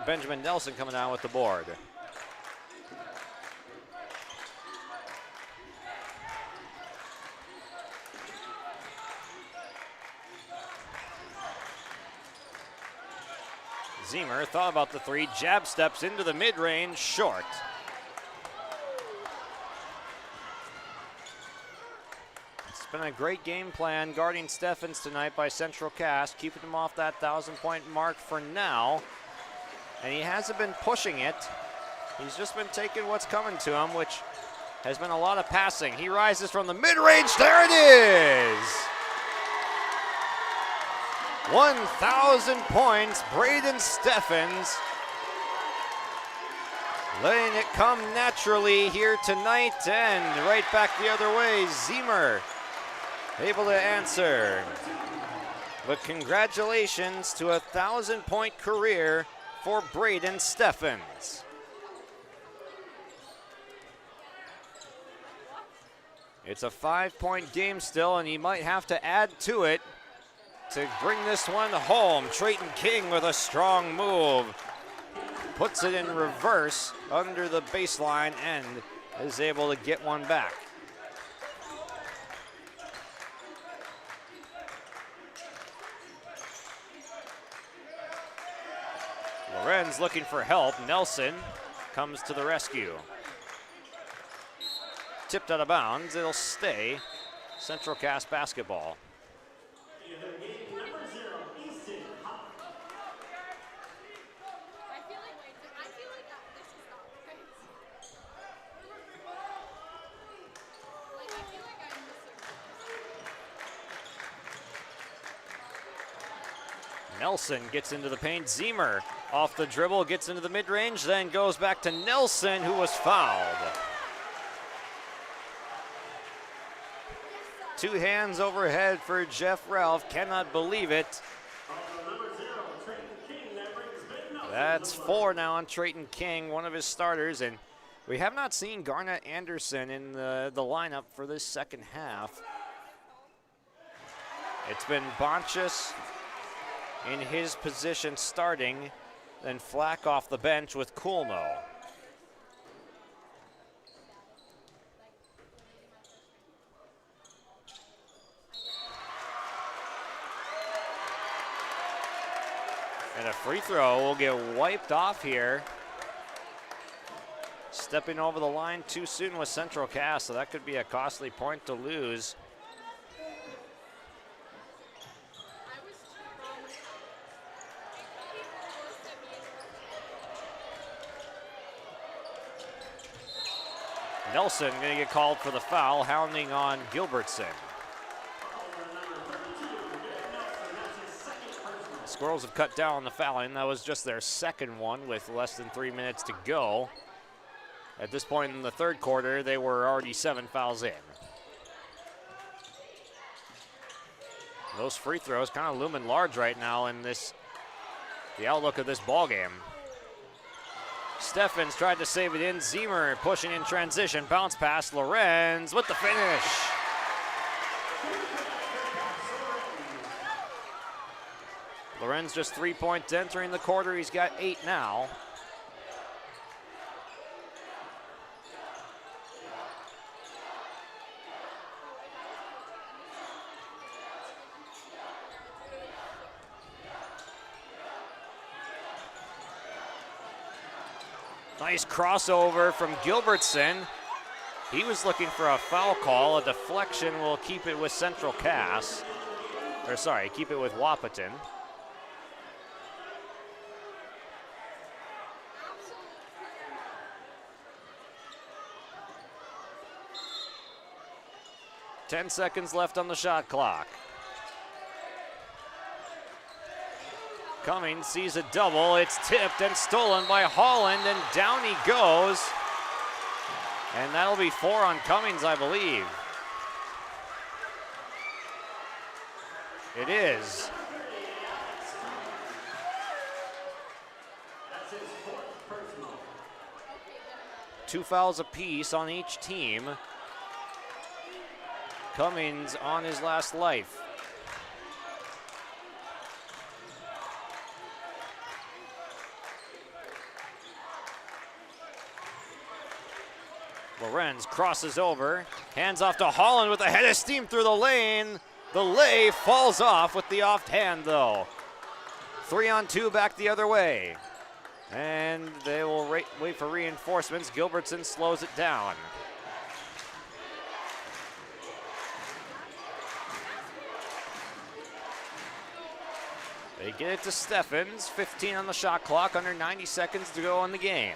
Speaker 2: Benjamin Nelson coming down with the board. Zemer thought about the 3, jab steps into the mid-range, short. It's been a great game plan guarding Steffens tonight by Central Cass, keeping him off that 1,000-point mark for now. And he hasn't been pushing it. He's just been taking what's coming to him, which has been a lot of passing. He rises from the mid-range, there it is! 1,000 points, Braden Steffens. Letting it come naturally here tonight, and right back the other way, Zemer able to answer. But congratulations to a 1,000-point career for Braden Steffens. It's a 5-point game still, and he might have to add to it to bring this one home. Trayton King with a strong move. Puts it in reverse under the baseline and is able to get one back. Lorenz looking for help. Nelson comes to the rescue. Tipped out of bounds. It'll stay Central Cass basketball. Nelson gets into the paint. Zemer off the dribble, gets into the mid-range, then goes back to Nelson, who was fouled. Two hands overhead for Jeff Ralph. Cannot believe it. That's 4 now on Trayton King, one of his starters, and we have not seen Garnett Anderson in the lineup for this second half. It's been Bonchus in his position starting, then Flack off the bench with Coolmo. And a free throw will get wiped off here. Stepping over the line too soon with Central Cass, so that could be a costly point to lose. Nelson going to get called for the foul, hounding on Gilbertson. The Squirrels have cut down on the fouling. That was just their second one with less than 3 minutes to go. At this point in the third quarter, they were already 7 fouls in. Those free throws kind of looming large right now in the outlook of this ball game. Steffens tried to save it in. Zemer pushing in transition. Bounce pass. Lorenz with the finish. Lorenz just 3 points entering the quarter. He's got 8 now. Nice crossover from Gilbertson. He was looking for a foul call. A deflection will keep it with Central Cass. Or sorry, keep it with Wahpeton. Ten seconds left on the shot clock. Cummings sees a double. It's tipped and stolen by Holland, and down he goes. And that'll be 4 on Cummings, I believe. It is.
Speaker 17: That's his 4th personal.
Speaker 2: 2 fouls apiece on each team. Cummings on his last life. Lorenz crosses over, hands off to Holland with a head of steam through the lane. The lay falls off with the offhand though. 3-on-2 back the other way. And they will wait for reinforcements. Gilbertson slows it down. They get it to Steffens, 15 on the shot clock, under 90 seconds to go in the game.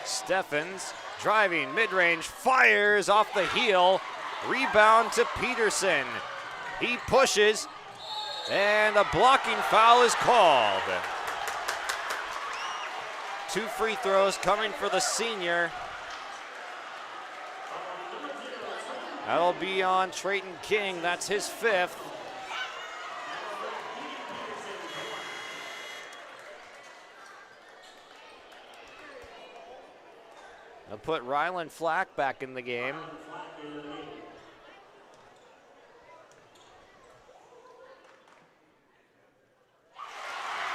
Speaker 2: Steffens driving mid-range, fires off the heel, rebound to Peterson. He pushes, and a blocking foul is called. 2 free throws coming for the senior. That'll be on Trayton King, that's his 5th. They'll put Rylan Flack back in the game.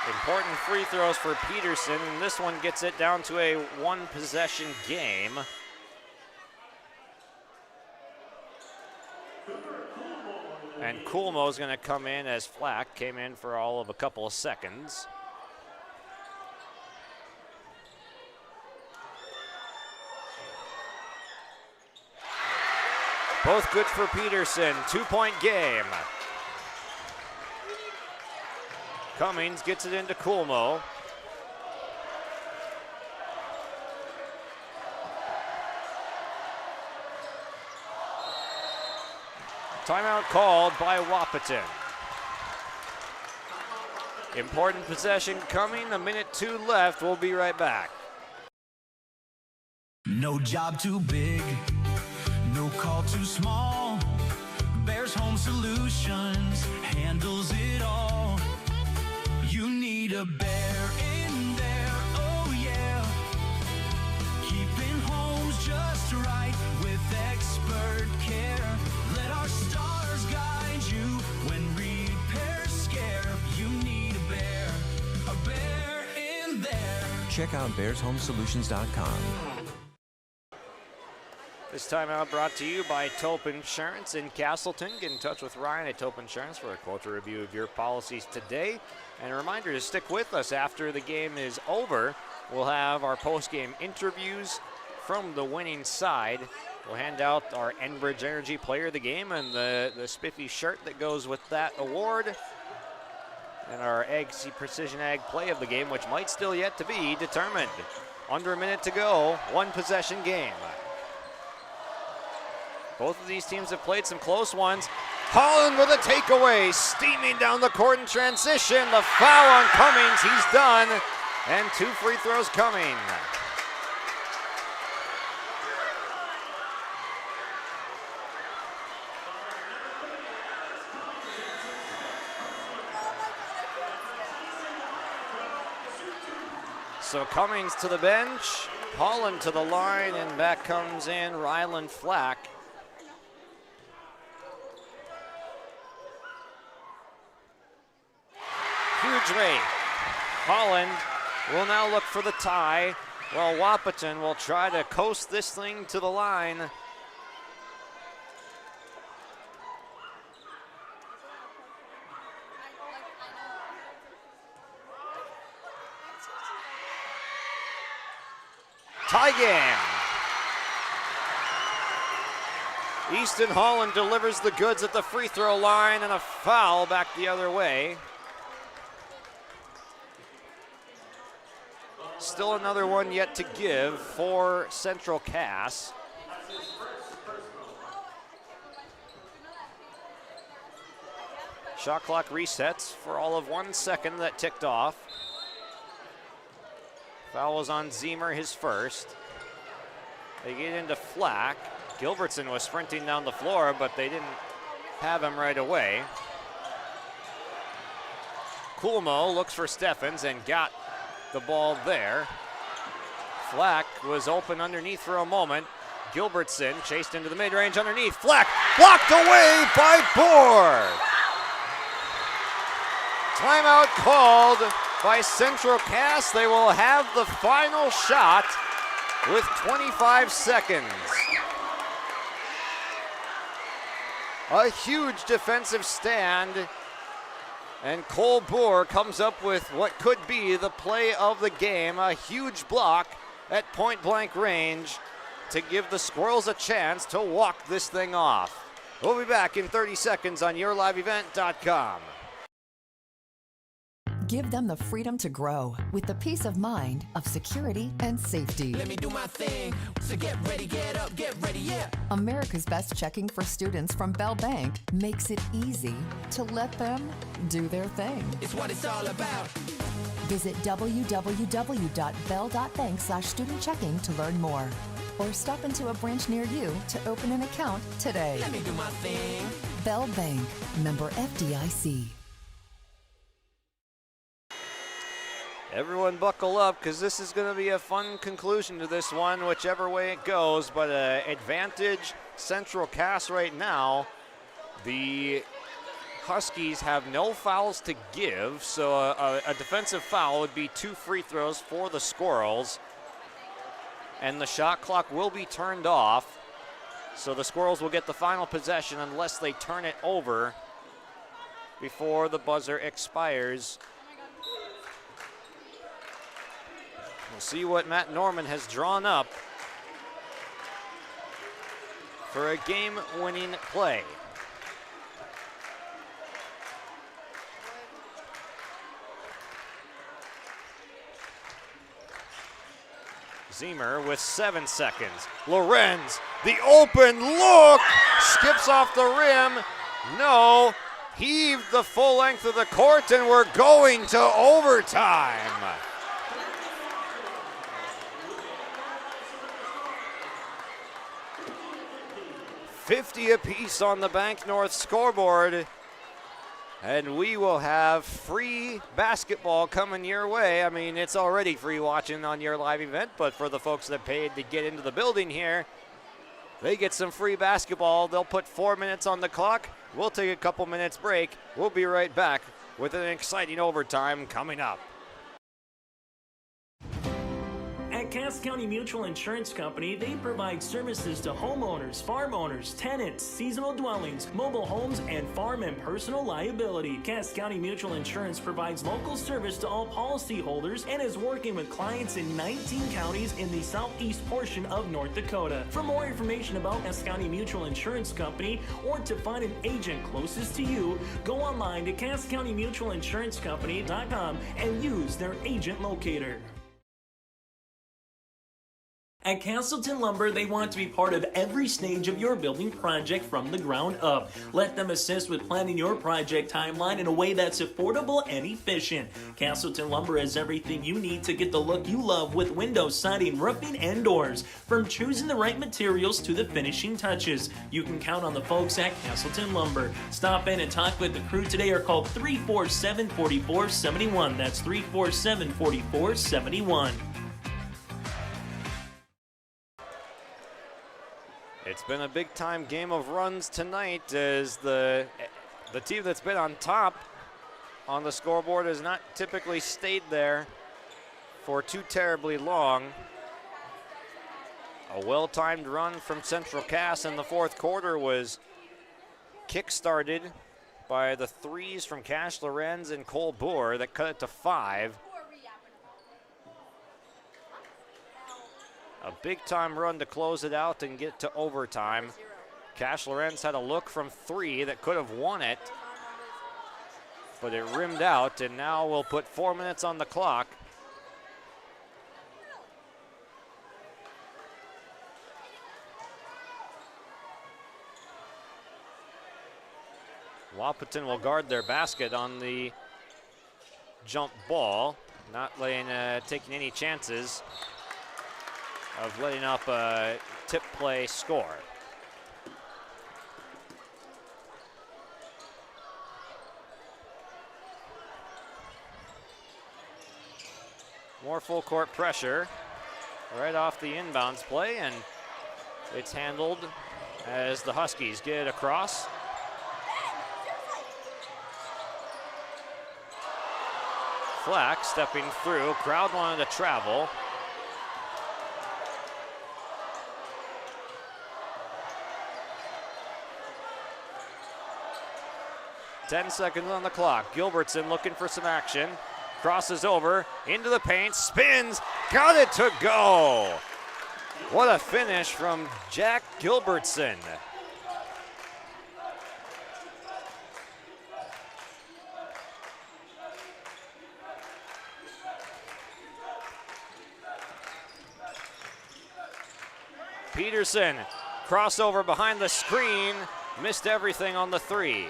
Speaker 2: Important free throws for Peterson, and this one gets it down to a one-possession game. And Coolmo's going to come in as Flack came in for all of a couple of seconds. Both good for Peterson, 2-point game. Cummings gets it into Coolmo. Timeout called by Wahpeton. Important possession coming, 1:02 left. We'll be right back.
Speaker 4: No job too big, no call too small. Bears Home Solutions handles it all. You need a bear in there, oh yeah. Keeping homes just right with expert care. Let our stars guide you when repairs scare. You need a bear in there.
Speaker 5: Check out bearshomesolutions.com.
Speaker 2: This timeout brought to you by Tope Insurance in Castleton. Get in touch with Ryan at Tope Insurance for a quote or review of your policies today. And a reminder to stick with us after the game is over. We'll have our post-game interviews from the winning side. We'll hand out our Enbridge Energy Player of the Game and the spiffy shirt that goes with that award. And our Precision Ag Play of the Game, which might still yet to be determined. Under a minute to go, one-possession game. Both of these teams have played some close ones. Holland with a takeaway, steaming down the court in transition. The foul on Cummings, he's done. And 2 free throws coming. So Cummings to the bench, Holland to the line, and back comes in Rylan Flack. Huge rate. Holland will now look for the tie, while Wahpeton will try to coast this thing to the line. Tie game. Easton Holland delivers the goods at the free throw line, and a foul back the other way. Still another one yet to give for Central Cass. Shot clock resets for all of 1 second that ticked off. Foul was on Zemer, his first. They get into Flack. Gilbertson was sprinting down the floor, but they didn't have him right away. Coolmo looks for Steffens and got the ball there. Flack was open underneath for a moment. Gilbertson chased into the mid-range underneath. Flack blocked away by Bohr. Timeout called by Central Cass. They will have the final shot with 25 seconds. A huge defensive stand. And Cole Bohr comes up with what could be the play of the game, a huge block at point-blank range to give the Squirrels a chance to walk this thing off. We'll be back in 30 seconds on yourliveevent.com.
Speaker 6: Give them the freedom to grow with the peace of mind of security and safety.
Speaker 4: Let me do my thing. So get ready, get up, get ready, yeah.
Speaker 6: America's Best Checking for Students from Bell Bank makes it easy to let them do their thing.
Speaker 4: It's what it's all about.
Speaker 6: Visit www.bell.bank/student-checking to learn more. Or stop into a branch near you to open an account today.
Speaker 4: Let me do my thing.
Speaker 6: Bell Bank, member FDIC.
Speaker 2: Everyone buckle up because this is going to be a fun conclusion to this one, whichever way it goes. But advantage Central Cass right now. The Huskies have no fouls to give, so a defensive foul would be 2 free throws for the Squirrels. And the shot clock will be turned off, so the Squirrels will get the final possession unless they turn it over before the buzzer expires. We'll see what Matt Norman has drawn up for a game-winning play. Zemer with 7 seconds. Lorenz, the open look, skips off the rim. No, heaved the full length of the court, and we're going to overtime. 50 apiece on the Bank North scoreboard. And we will have free basketball coming your way. I mean, it's already free watching on your live event, but for the folks that paid to get into the building here, they get some free basketball. They'll put 4 minutes on the clock. We'll take a couple minutes break. We'll be right back with an exciting overtime coming up.
Speaker 7: At Cass County Mutual Insurance Company, they provide services to homeowners, farm owners, tenants, seasonal dwellings, mobile homes, and farm and personal liability. Cass County Mutual Insurance provides local service to all policyholders and is working with clients in 19 counties in the southeast portion of North Dakota. For more information about Cass County Mutual Insurance Company or to find an agent closest to you, go online to CassCountyMutualInsuranceCompany.com and use their agent locator. At Castleton Lumber, they want to be part of every stage of your building project from the ground up. Let them assist with planning your project timeline in a way that's affordable and efficient. Castleton Lumber has everything you need to get the look you love with windows, siding, roofing, and doors. From choosing the right materials to the finishing touches, you can count on the folks at Castleton Lumber. Stop in and talk with the crew today or call 347-4471. That's 347-4471.
Speaker 2: It's been a big-time game of runs tonight as the team that's been on top on the scoreboard has not typically stayed there for too terribly long. A well-timed run from Central Cass in the fourth quarter was kick-started by the threes from Cash Lorenz and Cole Boer that cut it to 5. A big-time run to close it out and get to overtime. Cash Lorenz had a look from 3 that could have won it, but it rimmed out, and now we'll put 4 minutes on the clock. Wahpeton will guard their basket on the jump ball, not taking any chances of letting up a tip play score. More full court pressure right off the inbounds play, and it's handled as the Huskies get it across. Flack stepping through, crowd wanted to travel. Ten seconds on the clock. Gilbertson looking for some action. Crosses over into the paint, spins, got it to go. What a finish from Jack Gilbertson. Peterson, crossover behind the screen, missed everything on the 3.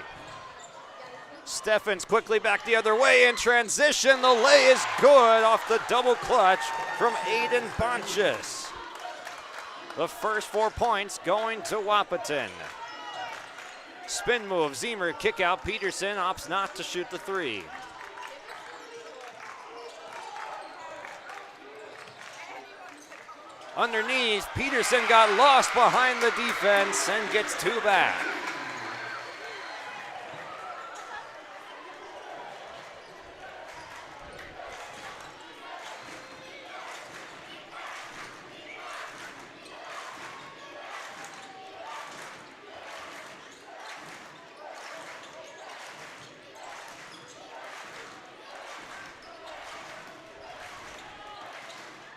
Speaker 2: Steffens quickly back the other way in transition. The lay is good off the double clutch from Aiden Bonchus. The first 4 points going to Wahpeton. Spin move, Zemer kick out. Peterson opts not to shoot the 3. Underneath, Peterson got lost behind the defense and gets 2 back.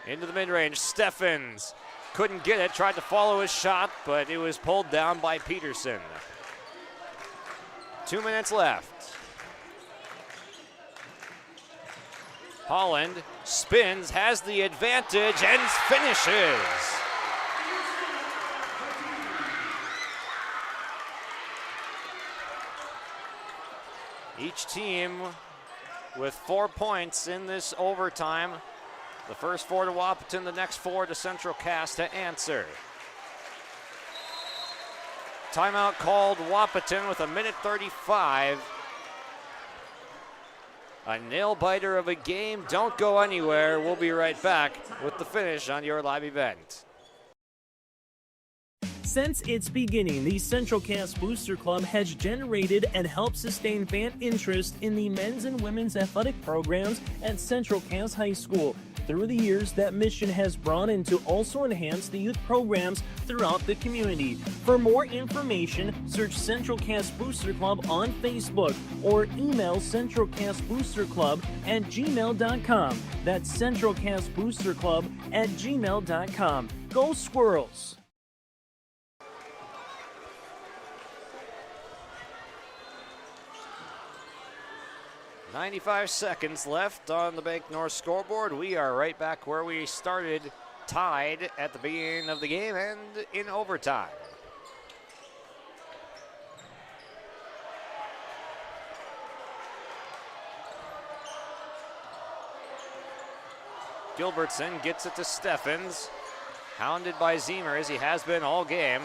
Speaker 2: Into the mid-range, Steffens couldn't get it, tried to follow his shot, but it was pulled down by Peterson. 2 minutes left. Holland spins, has the advantage, and finishes. Each team with 4 points in this overtime. The first 4 to Wahpeton, the next 4 to Central Cass to answer. Timeout called Wahpeton with 1:35. A nail-biter of a game. Don't go anywhere. We'll be right back with the finish on your live event.
Speaker 16: Since its beginning, the Central Cass Booster Club has generated and helped sustain fan interest in the men's and women's athletic programs at Central Cass High School. Through the years, that mission has broadened to also enhance the youth programs throughout the community. For more information, search Central Cass Booster Club on Facebook or email centralcassboosterclub@gmail.com. That's centralcassboosterclub@gmail.com. Go Squirrels!
Speaker 2: 95 seconds left on the Bank North scoreboard. We are right back where we started, tied at the beginning of the game and in overtime. Gilbertson gets it to Steffens, hounded by Zemer as he has been all game.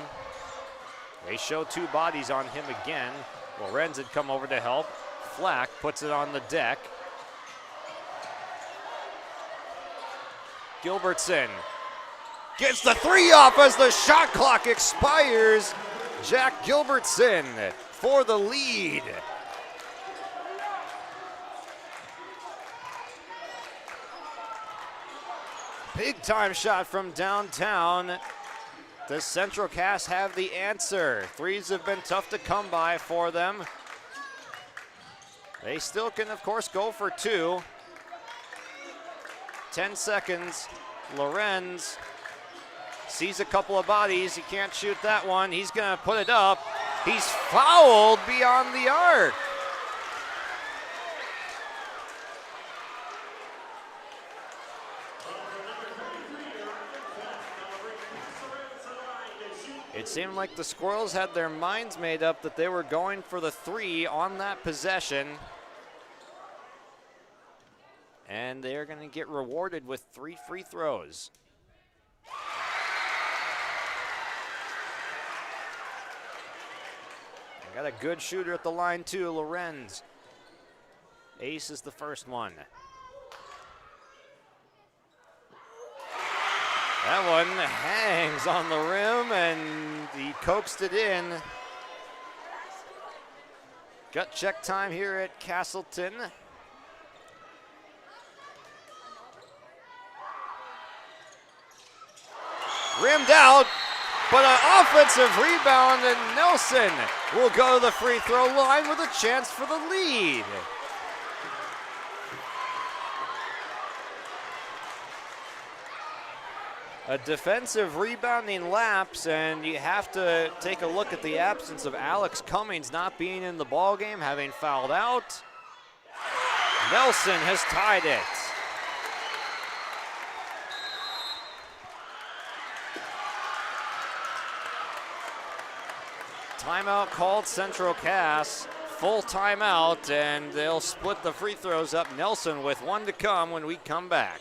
Speaker 2: They show 2 bodies on him again. Lorenz had come over to help. Flack puts it on the deck. Gilbertson gets the 3 off as the shot clock expires. Jack Gilbertson for the lead. Big time shot from downtown. Does Central Cass have the answer? 3s have been tough to come by for them. They still can, of course, go for 2. 10 seconds. Lorenz sees a couple of bodies. He can't shoot that one. He's going to put it up. He's fouled beyond the arc. It seemed like the Squirrels had their minds made up that they were going for the 3 on that possession. And they're going to get rewarded with 3 free throws. Got a good shooter at the line too, Lorenz. Ace is the first one. That one hangs on the rim and he coaxed it in. Gut check time here at Castleton. Rimmed out, but an offensive rebound, and Nelson will go to the free throw line with a chance for the lead. A defensive rebounding lapse, and you have to take a look at the absence of Alex Cummings not being in the ball game, having fouled out. Nelson has tied it. Timeout called Central Cass. Full timeout, and they'll split the free throws up. Nelson with 1 to come when we come back.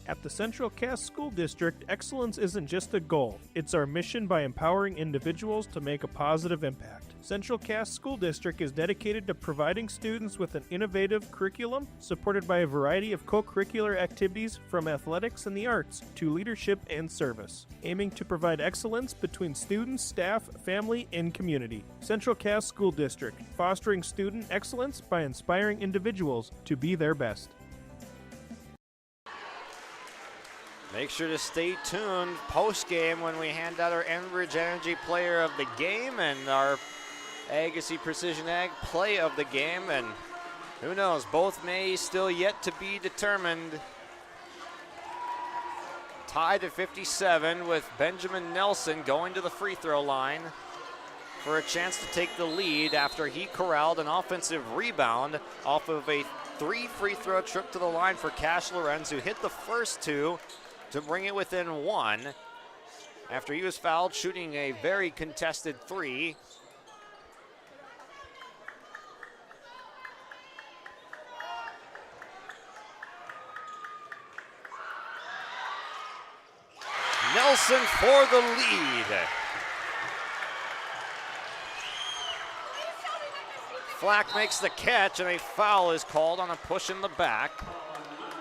Speaker 8: At the Central Cass School District, excellence isn't just a goal, it's our mission by empowering individuals to make a positive impact. Central Cass School District is dedicated to providing students with an innovative curriculum supported by a variety of co-curricular activities from athletics and the arts to leadership and service, aiming to provide excellence between students, staff, family, and community. Central Cass School District, fostering student excellence by inspiring individuals to be their best.
Speaker 2: Make sure to stay tuned post-game when we hand out our Enbridge Energy Player of the Game and our Agassi Precision Ag Play of the Game. And who knows, both may still yet to be determined. Tied at 57 with Benjamin Nelson going to the free throw line for a chance to take the lead after he corralled an offensive rebound off of a 3 free throw trip to the line for Cash Lorenz, who hit the first 2 to bring it within 1 after he was fouled shooting a very contested 3. Nelson for the lead. Flack makes the catch and a foul is called on a push in the back.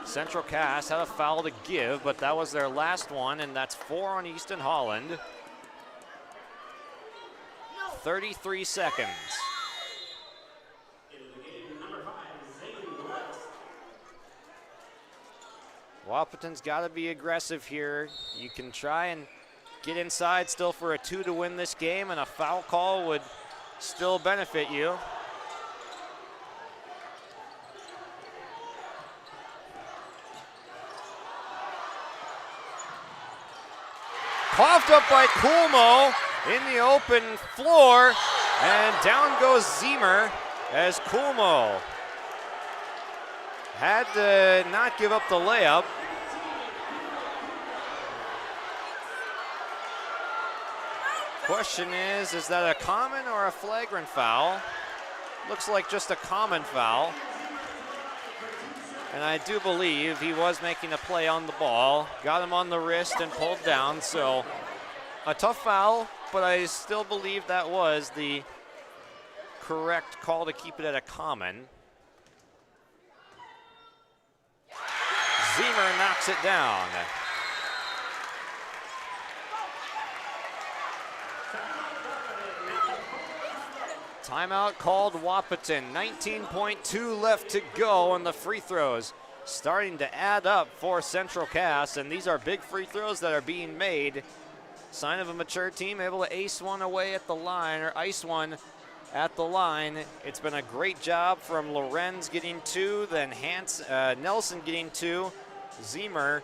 Speaker 2: Central Cass had a foul to give, but that was their last one, and that's 4 on Easton Holland. 33 seconds. Wahpeton's got to be aggressive here. You can try and get inside still for a 2 to win this game, and a foul call would still benefit you. Coughed up by Coolmo in the open floor, and down goes Zemer as Coolmo had to not give up the layup. Question is that a common or a flagrant foul? Looks like just a common foul. And I do believe he was making a play on the ball, got him on the wrist and pulled down, so a tough foul, but I still believe that was the correct call to keep it at a common. Zemer knocks it down. Timeout called Wahpeton. 19.2 left to go, and the free throws starting to add up for Central Cass, and these are big free throws that are being made. Sign of a mature team, able to ace one away at the line, or ice one at the line. It's been a great job from Lorenz getting 2, then Nelson getting 2. Zemer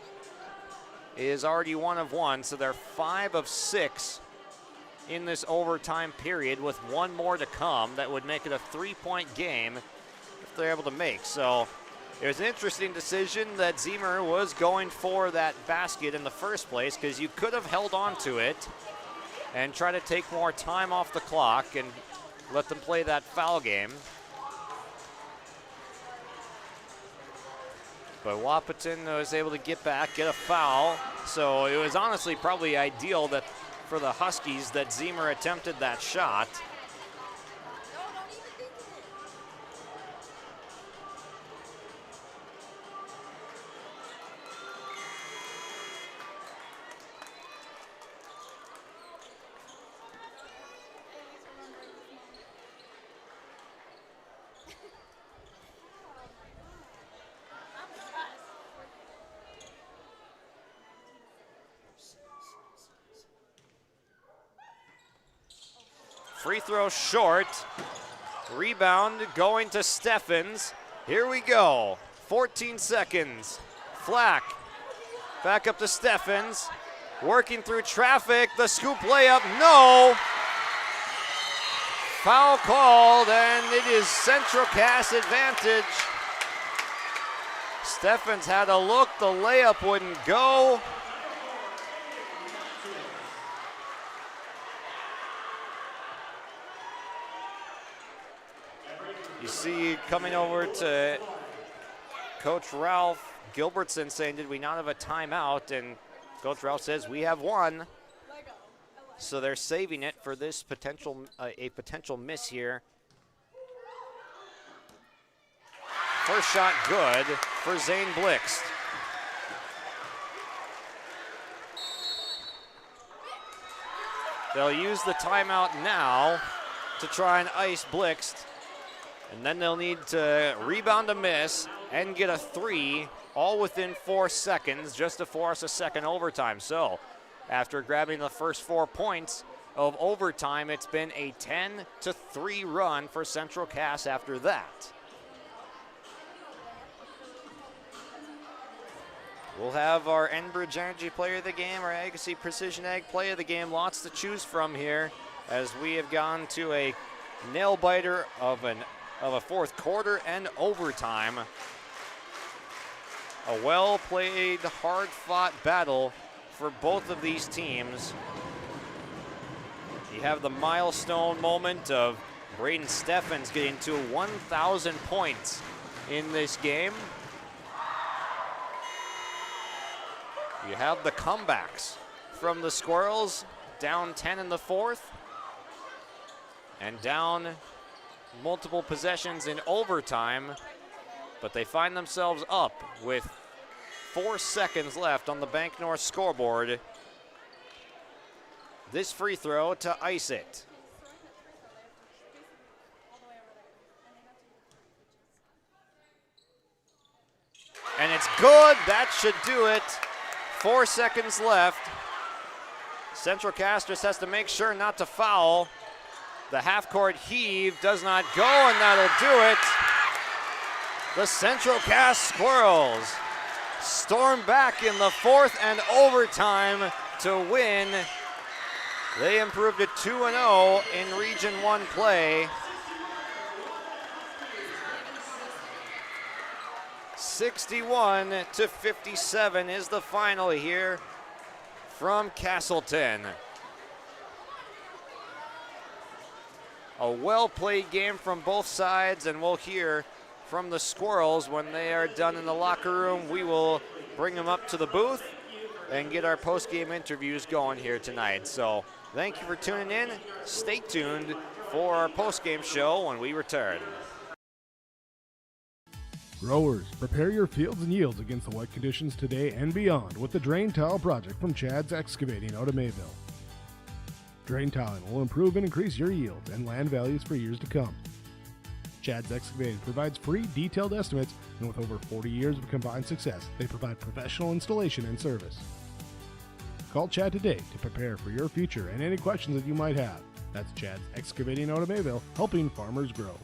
Speaker 2: is already 1 of 1, so they're 5 of 6 in this overtime period, with 1 more to come. That would make it a 3-point game if they're able to make. So it was an interesting decision that Zemer was going for that basket in the first place, because you could have held on to it and try to take more time off the clock and let them play that foul game. But Wahpeton was able to get back, get a foul. So it was honestly probably ideal that for the Huskies that Zemer attempted that shot. Free throw short. Rebound going to Steffens. Here we go. 14 seconds. Flack back up to Steffens. Working through traffic. The scoop layup. No. Foul called, and it is Central Cass advantage. Steffens had a look. The layup wouldn't go. You see coming over to Coach Ralph Gilbertson saying, did we not have a timeout? And Coach Ralph says, we have one. So they're saving it for this potential miss here. First shot good for Zane Blixt. They'll use the timeout now to try and ice Blixt. And then they'll need to rebound a miss and get a three, all within 4 seconds, just to force a second overtime. So after grabbing the first 4 points of overtime, it's been a 10-3 run for Central Cass after that. We'll have our Enbridge Energy Player of the Game, our Agassiz Precision Ag Play of the Game. Lots to choose from here as we have gone to a nail-biter of a fourth quarter and overtime. A well-played, hard-fought battle for both of these teams. You have the milestone moment of Braden Steffens getting to 1,000 points in this game. You have the comebacks from the Squirrels, down 10 in the fourth, and down multiple possessions in overtime, but they find themselves up with 4 seconds left on the Bank North scoreboard. This free throw to ice it. And it's good. That should do it. 4 seconds left. Central Cass just has to make sure not to foul. The half-court heave does not go, and that'll do it. The Central Cass Squirrels storm back in the fourth and overtime to win. They improved to 2-0 in Region 1 play. 61-57 is the final here from Castleton. A well-played game from both sides, and we'll hear from the Squirrels when they are done in the locker room. We will bring them up to the booth and get our post-game interviews going here tonight. So thank you for tuning in. Stay tuned for our post-game show when we return.
Speaker 9: Growers, prepare your fields and yields against the wet conditions today and beyond with the Drain Tile Project from Chad's Excavating out of Mayville. Drain tiling will improve and increase your yields and land values for years to come. Chad's Excavating provides free detailed estimates, and with over 40 years of combined success, they provide professional installation and service. Call Chad today to prepare for your future and any questions that you might have. That's Chad's Excavating out of Mayville, helping farmers grow.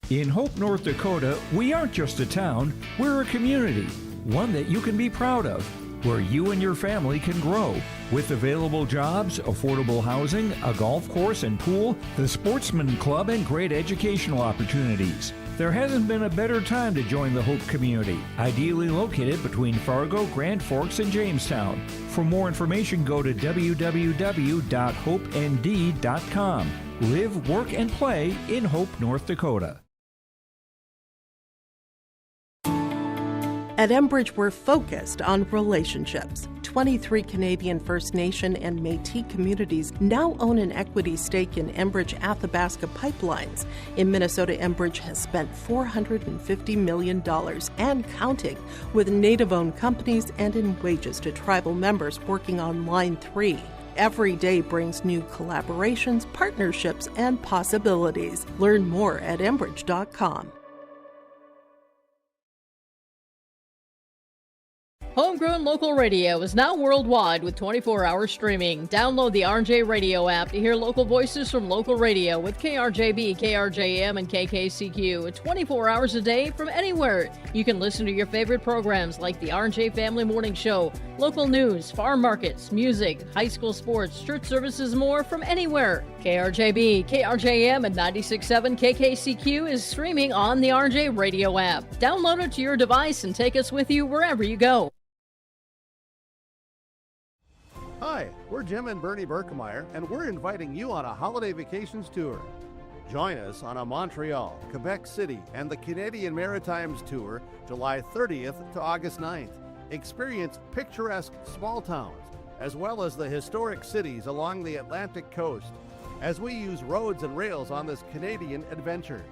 Speaker 11: In Hope, North Dakota, we aren't just a town, we're a community, one that you can be proud of, where you and your family can grow. With available jobs, affordable housing, a golf course and pool, the Sportsman Club, and great educational opportunities. There hasn't been a better time to join the Hope community, ideally located between Fargo, Grand Forks, and Jamestown. For more information, go to www.hopend.com. Live, work, and play in Hope, North Dakota.
Speaker 12: At Enbridge, we're focused on relationships. 23 Canadian First Nation and Métis communities now own an equity stake in Enbridge Athabasca Pipelines. In Minnesota, Enbridge has spent $450 million and counting, with Native-owned companies and in wages to tribal members working on Line 3. Every day brings new collaborations, partnerships, and possibilities. Learn more at Enbridge.com.
Speaker 13: Homegrown local radio is now worldwide with 24-hour streaming. Download the RJ Radio app to hear local voices from local radio with KRJB, KRJM, and KKCQ 24 hours a day from anywhere. You can listen to your favorite programs like the RJ Family Morning Show, local news, farm markets, music, high school sports, church services, more from anywhere. KRJB, KRJM, and 96.7 KKCQ is streaming on the RJ Radio app. Download it to your device and take us with you wherever you go.
Speaker 1: Hi, we're Jim and Bernie Berkemeyer, and we're inviting you on a holiday vacations tour. Join us on a Montreal, Quebec City, and the Canadian Maritimes Tour July 30th to August 9th. Experience picturesque small towns as well as the historic cities along the Atlantic coast as we use roads and rails on this Canadian adventure.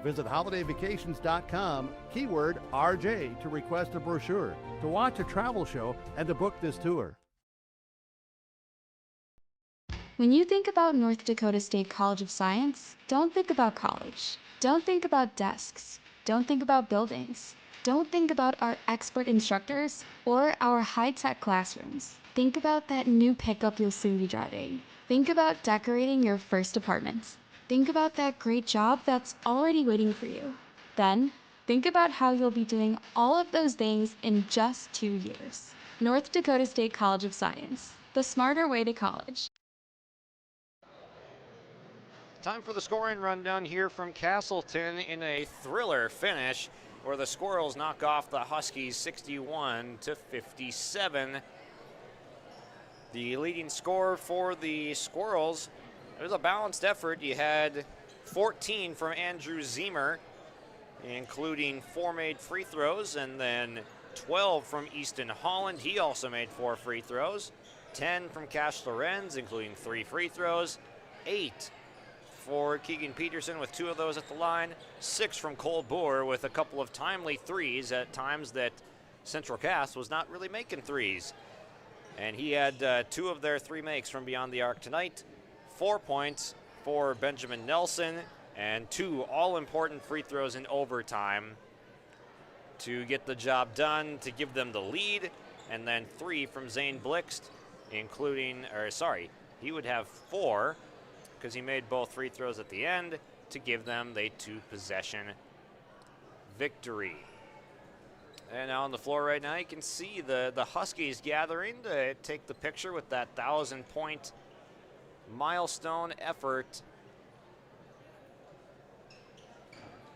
Speaker 1: Visit holidayvacations.com, keyword RJ, to request a brochure, to watch a travel show, and to book this tour.
Speaker 15: When you think about North Dakota State College of Science, don't think about college. Don't think about desks. Don't think about buildings. Don't think about our expert instructors or our high-tech classrooms. Think about that new pickup you'll soon be driving. Think about decorating your first apartment. Think about that great job that's already waiting for you. Then, think about how you'll be doing all of those things in just 2 years. North Dakota State College of Science, the smarter way to college.
Speaker 2: Time for the scoring rundown here from Castleton in a thriller finish where the Squirrels knock off the Huskies 61-57. The leading score for the Squirrels, it was a balanced effort. You had 14 from Andrew Ziemer, including 4 made free throws, and then 12 from Easton Holland. He also made 4 free throws. 10 from Cash Lorenz, including 3 free throws. 8 for Keegan Peterson with 2 of those at the line. 6 from Cole Boer with a couple of timely threes at times that Central Cass was not really making threes. And he had 2 of their 3 makes from beyond the arc tonight. 4 points for Benjamin Nelson and 2 all-important free throws in overtime to get the job done, to give them the lead. And then 3 from Zane Blixt, he would have 4 because he made both free throws at the end to give them the 2-possession victory. And now on the floor right now, you can see the Huskies gathering to take the picture with that 1,000-point milestone effort.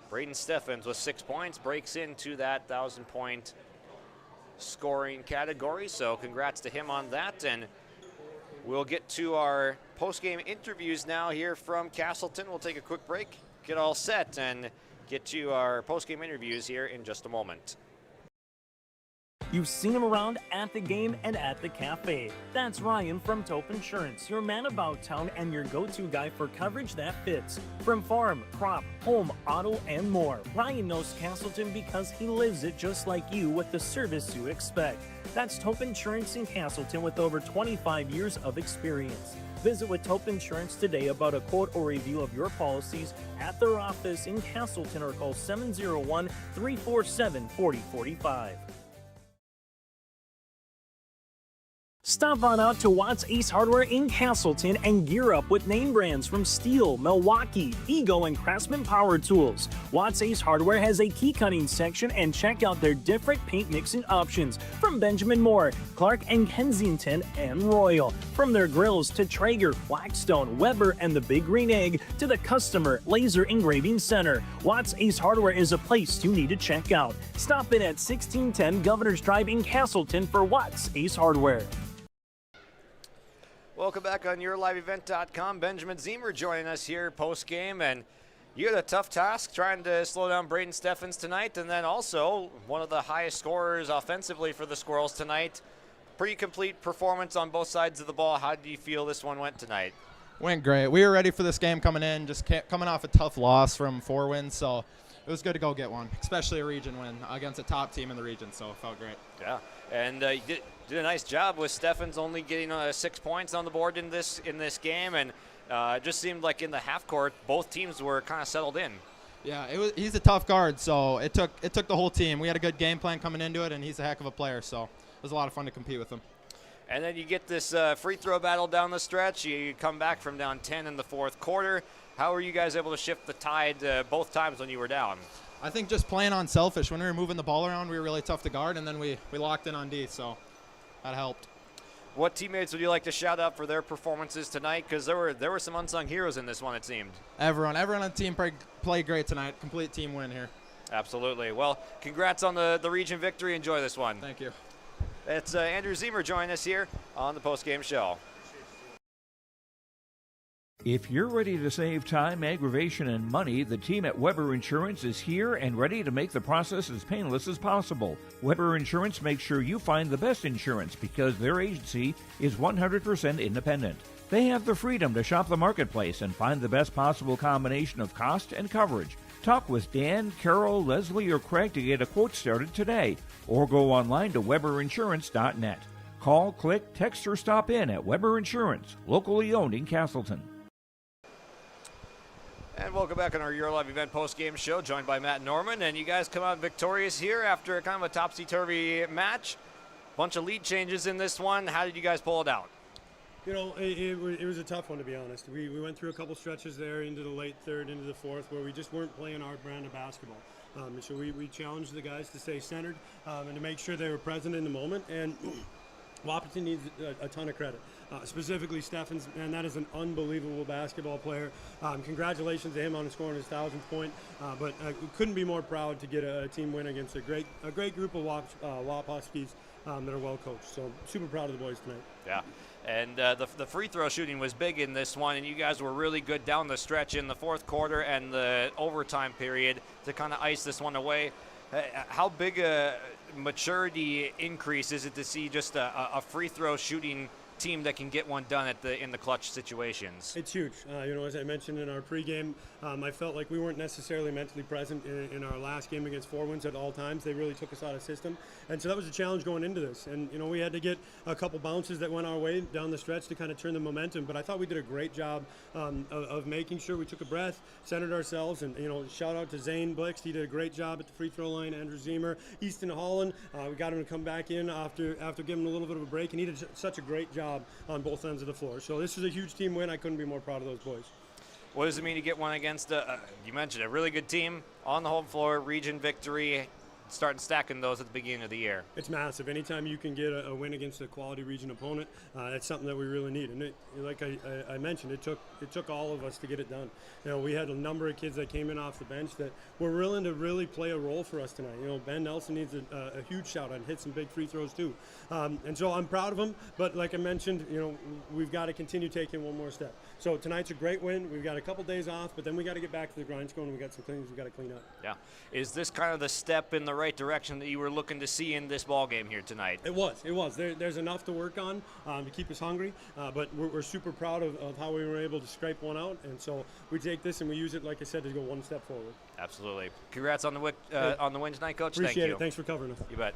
Speaker 2: Braden Steffens with 6 points breaks into that 1,000-point scoring category, so congrats to him on that. And we'll get to our post-game interviews now here from Castleton. We'll take a quick break, get all set, and get to our post-game interviews here in just a moment.
Speaker 16: You've seen him around at the game and at the cafe. That's Ryan from Tope Insurance, your man about town and your go-to guy for coverage that fits. From farm, crop, home, auto, and more. Ryan knows Castleton because he lives it just like you with the service you expect. That's Tope Insurance in Castleton with over 25 years of experience. Visit with Tope Insurance today about a quote or review of your policies at their office in Castleton or call 701-347-4045. Stop on out to Watts Ace Hardware in Castleton and gear up with name brands from Steel, Milwaukee, Ego, and Craftsman Power Tools. Watts Ace Hardware has a key cutting section, and check out their different paint mixing options from Benjamin Moore, Clark and Kensington, and Royal. From their grills to Traeger, Blackstone, Weber, and the Big Green Egg to the Customer Laser Engraving Center. Watts Ace Hardware is a place you need to check out. Stop in at 1610 Governor's Drive in Castleton for Watts Ace Hardware.
Speaker 2: Welcome back on YourLiveEvent.com. Benjamin Ziemer joining us here post-game, and you had a tough task trying to slow down Braden Steffens tonight, and then also one of the highest scorers offensively for the Squirrels tonight. Pretty complete performance on both sides of the ball. How do you feel this one went tonight?
Speaker 18: Went great. We were ready for this game coming in, just coming off a tough loss from 4 wins, so it was good to go get one, especially a region win against a top team in the region, so it felt great.
Speaker 2: Yeah, and you did a nice job with Steffens only getting 6 points on the board in this game, and it just seemed like in the half court both teams were kind of settled in.
Speaker 18: Yeah, he's a tough guard, so it took the whole team. We had a good game plan coming into it, and he's a heck of a player, so it was a lot of fun to compete with him.
Speaker 2: And then you get this free throw battle down the stretch. You come back from down 10 in the fourth quarter. How were you guys able to shift the tide both times when you were down?
Speaker 18: I think just playing unselfish. When we were moving the ball around, we were really tough to guard, and then we locked in on D, so that helped.
Speaker 2: What teammates would you like to shout out for their performances tonight? Because there were some unsung heroes in this one, it seemed.
Speaker 18: Everyone on the team played great tonight. Complete team win here.
Speaker 2: Absolutely. Well, congrats on the region victory. Enjoy this one.
Speaker 18: Thank you.
Speaker 2: It's Andrew Ziemer joining us here on the postgame show.
Speaker 11: If you're ready to save time, aggravation, and money, the team at Weber Insurance is here and ready to make the process as painless as possible. Weber Insurance makes sure you find the best insurance because their agency is 100% independent. They have the freedom to shop the marketplace and find the best possible combination of cost and coverage. Talk with Dan, Carol, Leslie, or Craig to get a quote started today, or go online to weberinsurance.net. Call, click, text, or stop in at Weber Insurance, locally owned in Castleton.
Speaker 2: And welcome back on our Your Live Event post-game show, joined by Matt Norman. And you guys come out victorious here after kind of a topsy-turvy match. Bunch of lead changes in this one. How did you guys pull it out?
Speaker 10: You know, it was a tough one, to be honest. We went through a couple stretches there into the late third, into the fourth, where we just weren't playing our brand of basketball. So we challenged the guys to stay centered and to make sure they were present in the moment. And Wahpeton needs a ton of credit. Specifically, Steffens, and that is an unbelievable basketball player. Congratulations to him on scoring his 1,000th point. But we couldn't be more proud to get a team win against a great group of Wahposkis that are well coached. So super proud of the boys tonight.
Speaker 2: Yeah, and the free throw shooting was big in this one, and you guys were really good down the stretch in the fourth quarter and the overtime period to kind of ice this one away. How big a maturity increase is it to see just a free throw shooting team that can get one done in the clutch situations?
Speaker 10: It's huge. As I mentioned in our pregame, I felt like we weren't necessarily mentally present in our last game against Four Winds at all times. They really took us out of system, and so that was a challenge going into this. And we had to get a couple bounces that went our way down the stretch to kind of turn the momentum. But I thought we did a great job of making sure we took a breath, centered ourselves, and shout out to Zane Blix. He did a great job at the free throw line. Andrew Ziemer, Easton Holland. We got him to come back in after giving him a little bit of a break, and he did such a great job on both ends of the floor. So this is a huge team win. I couldn't be more proud of those boys.
Speaker 2: What does it mean to get one against, you mentioned, a really good team on the home floor, region victory, starting stacking those at the beginning of the year?
Speaker 10: It's massive. Anytime you can get a win against a quality region opponent, it's something that we really need. And like I mentioned, it took all of us to get it done. We had a number of kids that came in off the bench that were willing to really play a role for us tonight. Ben Nelson needs a huge shout out and hit some big free throws too. And so I'm proud of him. But like I mentioned, we've got to continue taking one more step. So tonight's a great win. We've got a couple days off, but then we got to get back to the grindstone. We got some things we got to clean up.
Speaker 2: Yeah. Is this kind of the step in the right direction that you were looking to see in this ball game here tonight?
Speaker 10: It was. There's enough to work on to keep us hungry, but we're super proud of how we were able to scrape one out, and so we take this and we use it, like I said, to go one step forward.
Speaker 2: Absolutely. Congrats on the win tonight, Coach.
Speaker 10: Appreciate
Speaker 2: Thank you.
Speaker 10: it. Thanks for covering us.
Speaker 2: You bet.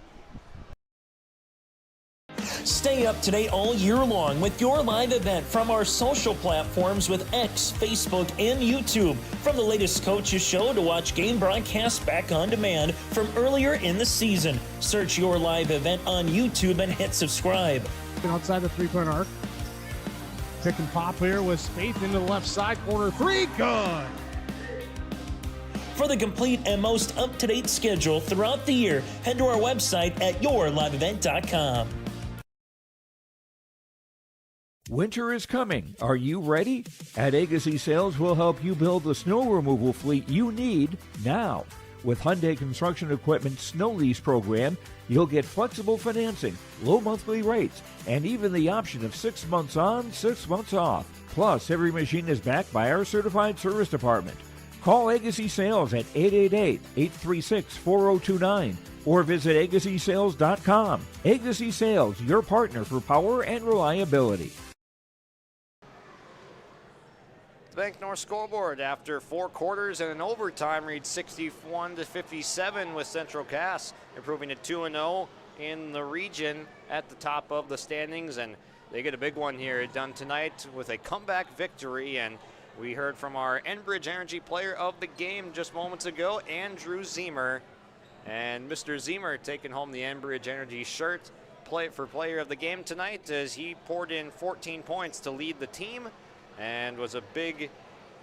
Speaker 16: Stay up to date all year long with your live event from our social platforms with X, Facebook, and YouTube. From the latest coaches show to watch game broadcasts back on demand from earlier in the season. Search your live event on YouTube and hit subscribe.
Speaker 9: Outside the three-point arc. Pick and pop here with Spaeth into the left side corner. Three, good.
Speaker 16: For the complete and most up-to-date schedule throughout the year, head to our website at yourliveevent.com.
Speaker 11: Winter is coming. Are you ready? At Agassi Sales, we'll help you build the snow removal fleet you need now. With Hyundai Construction Equipment Snow Lease Program, you'll get flexible financing, low monthly rates, and even the option of 6 months on, 6 months off. Plus, every machine is backed by our certified service department. Call Agassi Sales at 888-836-4029 or visit agassisales.com. Agassi Sales, your partner for power and reliability.
Speaker 2: Bank North scoreboard after 4 quarters and an overtime reads 61-57 with Central Cass improving to 2-0 in the region at the top of the standings, and they get a big one here done tonight with a comeback victory. And we heard from our Enbridge Energy player of the game just moments ago, Andrew Ziemer, and Mr. Ziemer taking home the Enbridge Energy shirt for player of the game tonight as he poured in 14 points to lead the team and was a big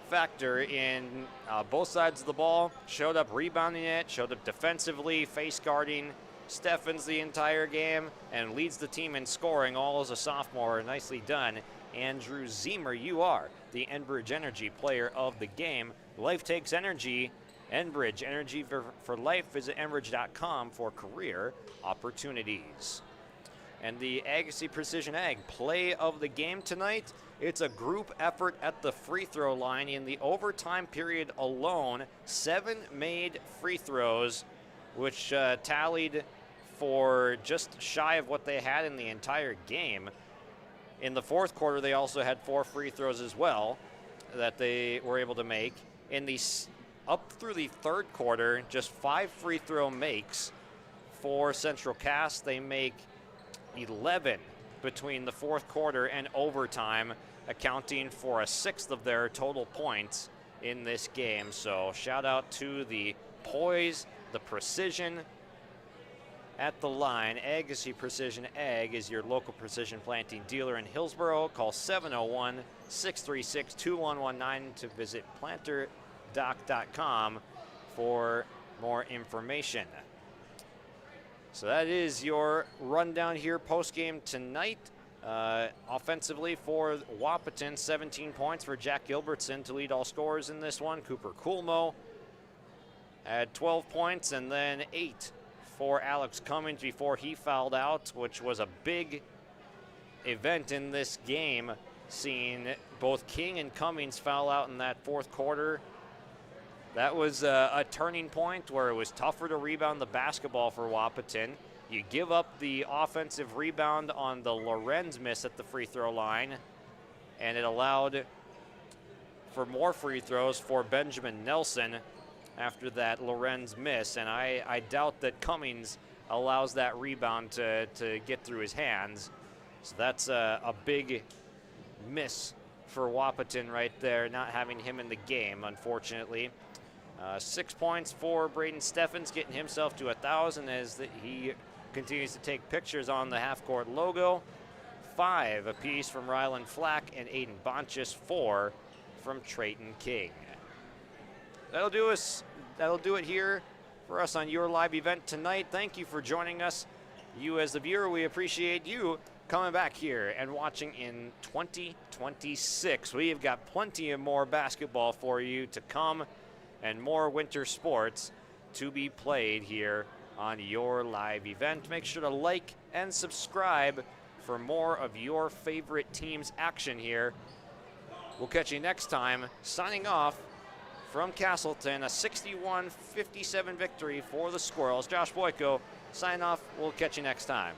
Speaker 2: factor in both sides of the ball. Showed up rebounding it, showed up defensively, face guarding Steffens the entire game, and leads the team in scoring, all as a sophomore. Nicely done, Andrew Ziemer. You are the Enbridge Energy player of the game. Life takes energy. Enbridge Energy for life. Visit enbridge.com for career opportunities. And the Agassiz Precision Ag play of the game tonight, it's a group effort at the free throw line. In the overtime period alone, 7 made free throws, which tallied for just shy of what they had in the entire game. In the fourth quarter, they also had 4 free throws as well that they were able to make. In the up through the third quarter, just 5 free throw makes for Central Cass. They make 11 between the fourth quarter and overtime, accounting for a 1/6 of their total points in this game. So shout out to the poise, the precision at the line. Agassiz Precision Ag is your local precision planting dealer in Hillsboro. Call 701-636-2119 to visit planterdoc.com for more information. So that is your rundown here post-game tonight. Offensively for Wahpeton, 17 points for Jack Gilbertson to lead all scorers in this one. Cooper Coolmo had 12 points, and then 8 for Alex Cummings before he fouled out, which was a big event in this game, seeing both King and Cummings foul out in that fourth quarter. That was a turning point where it was tougher to rebound the basketball for Wahpeton. You give up the offensive rebound on the Lorenz miss at the free throw line, and it allowed for more free throws for Benjamin Nelson after that Lorenz miss, and I doubt that Cummings allows that rebound to get through his hands. So that's a big miss for Wahpeton right there, not having him in the game, unfortunately. 6 points for Braden Steffens, getting himself to 1,000 as he continues to take pictures on the half-court logo. 5 apiece from Rylan Flack and Aiden Bonchis, 4 from Trayton King. That'll do it here for us on your live event tonight. Thank you for joining us. You as the viewer, we appreciate you coming back here and watching in 2026. We have got plenty of more basketball for you to come and more winter sports to be played here on your live event. Make sure to like and subscribe for more of your favorite team's action here. We'll catch you next time. Signing off from Castleton, a 61-57 victory for the Squirrels. Josh Boyko, sign off. We'll catch you next time.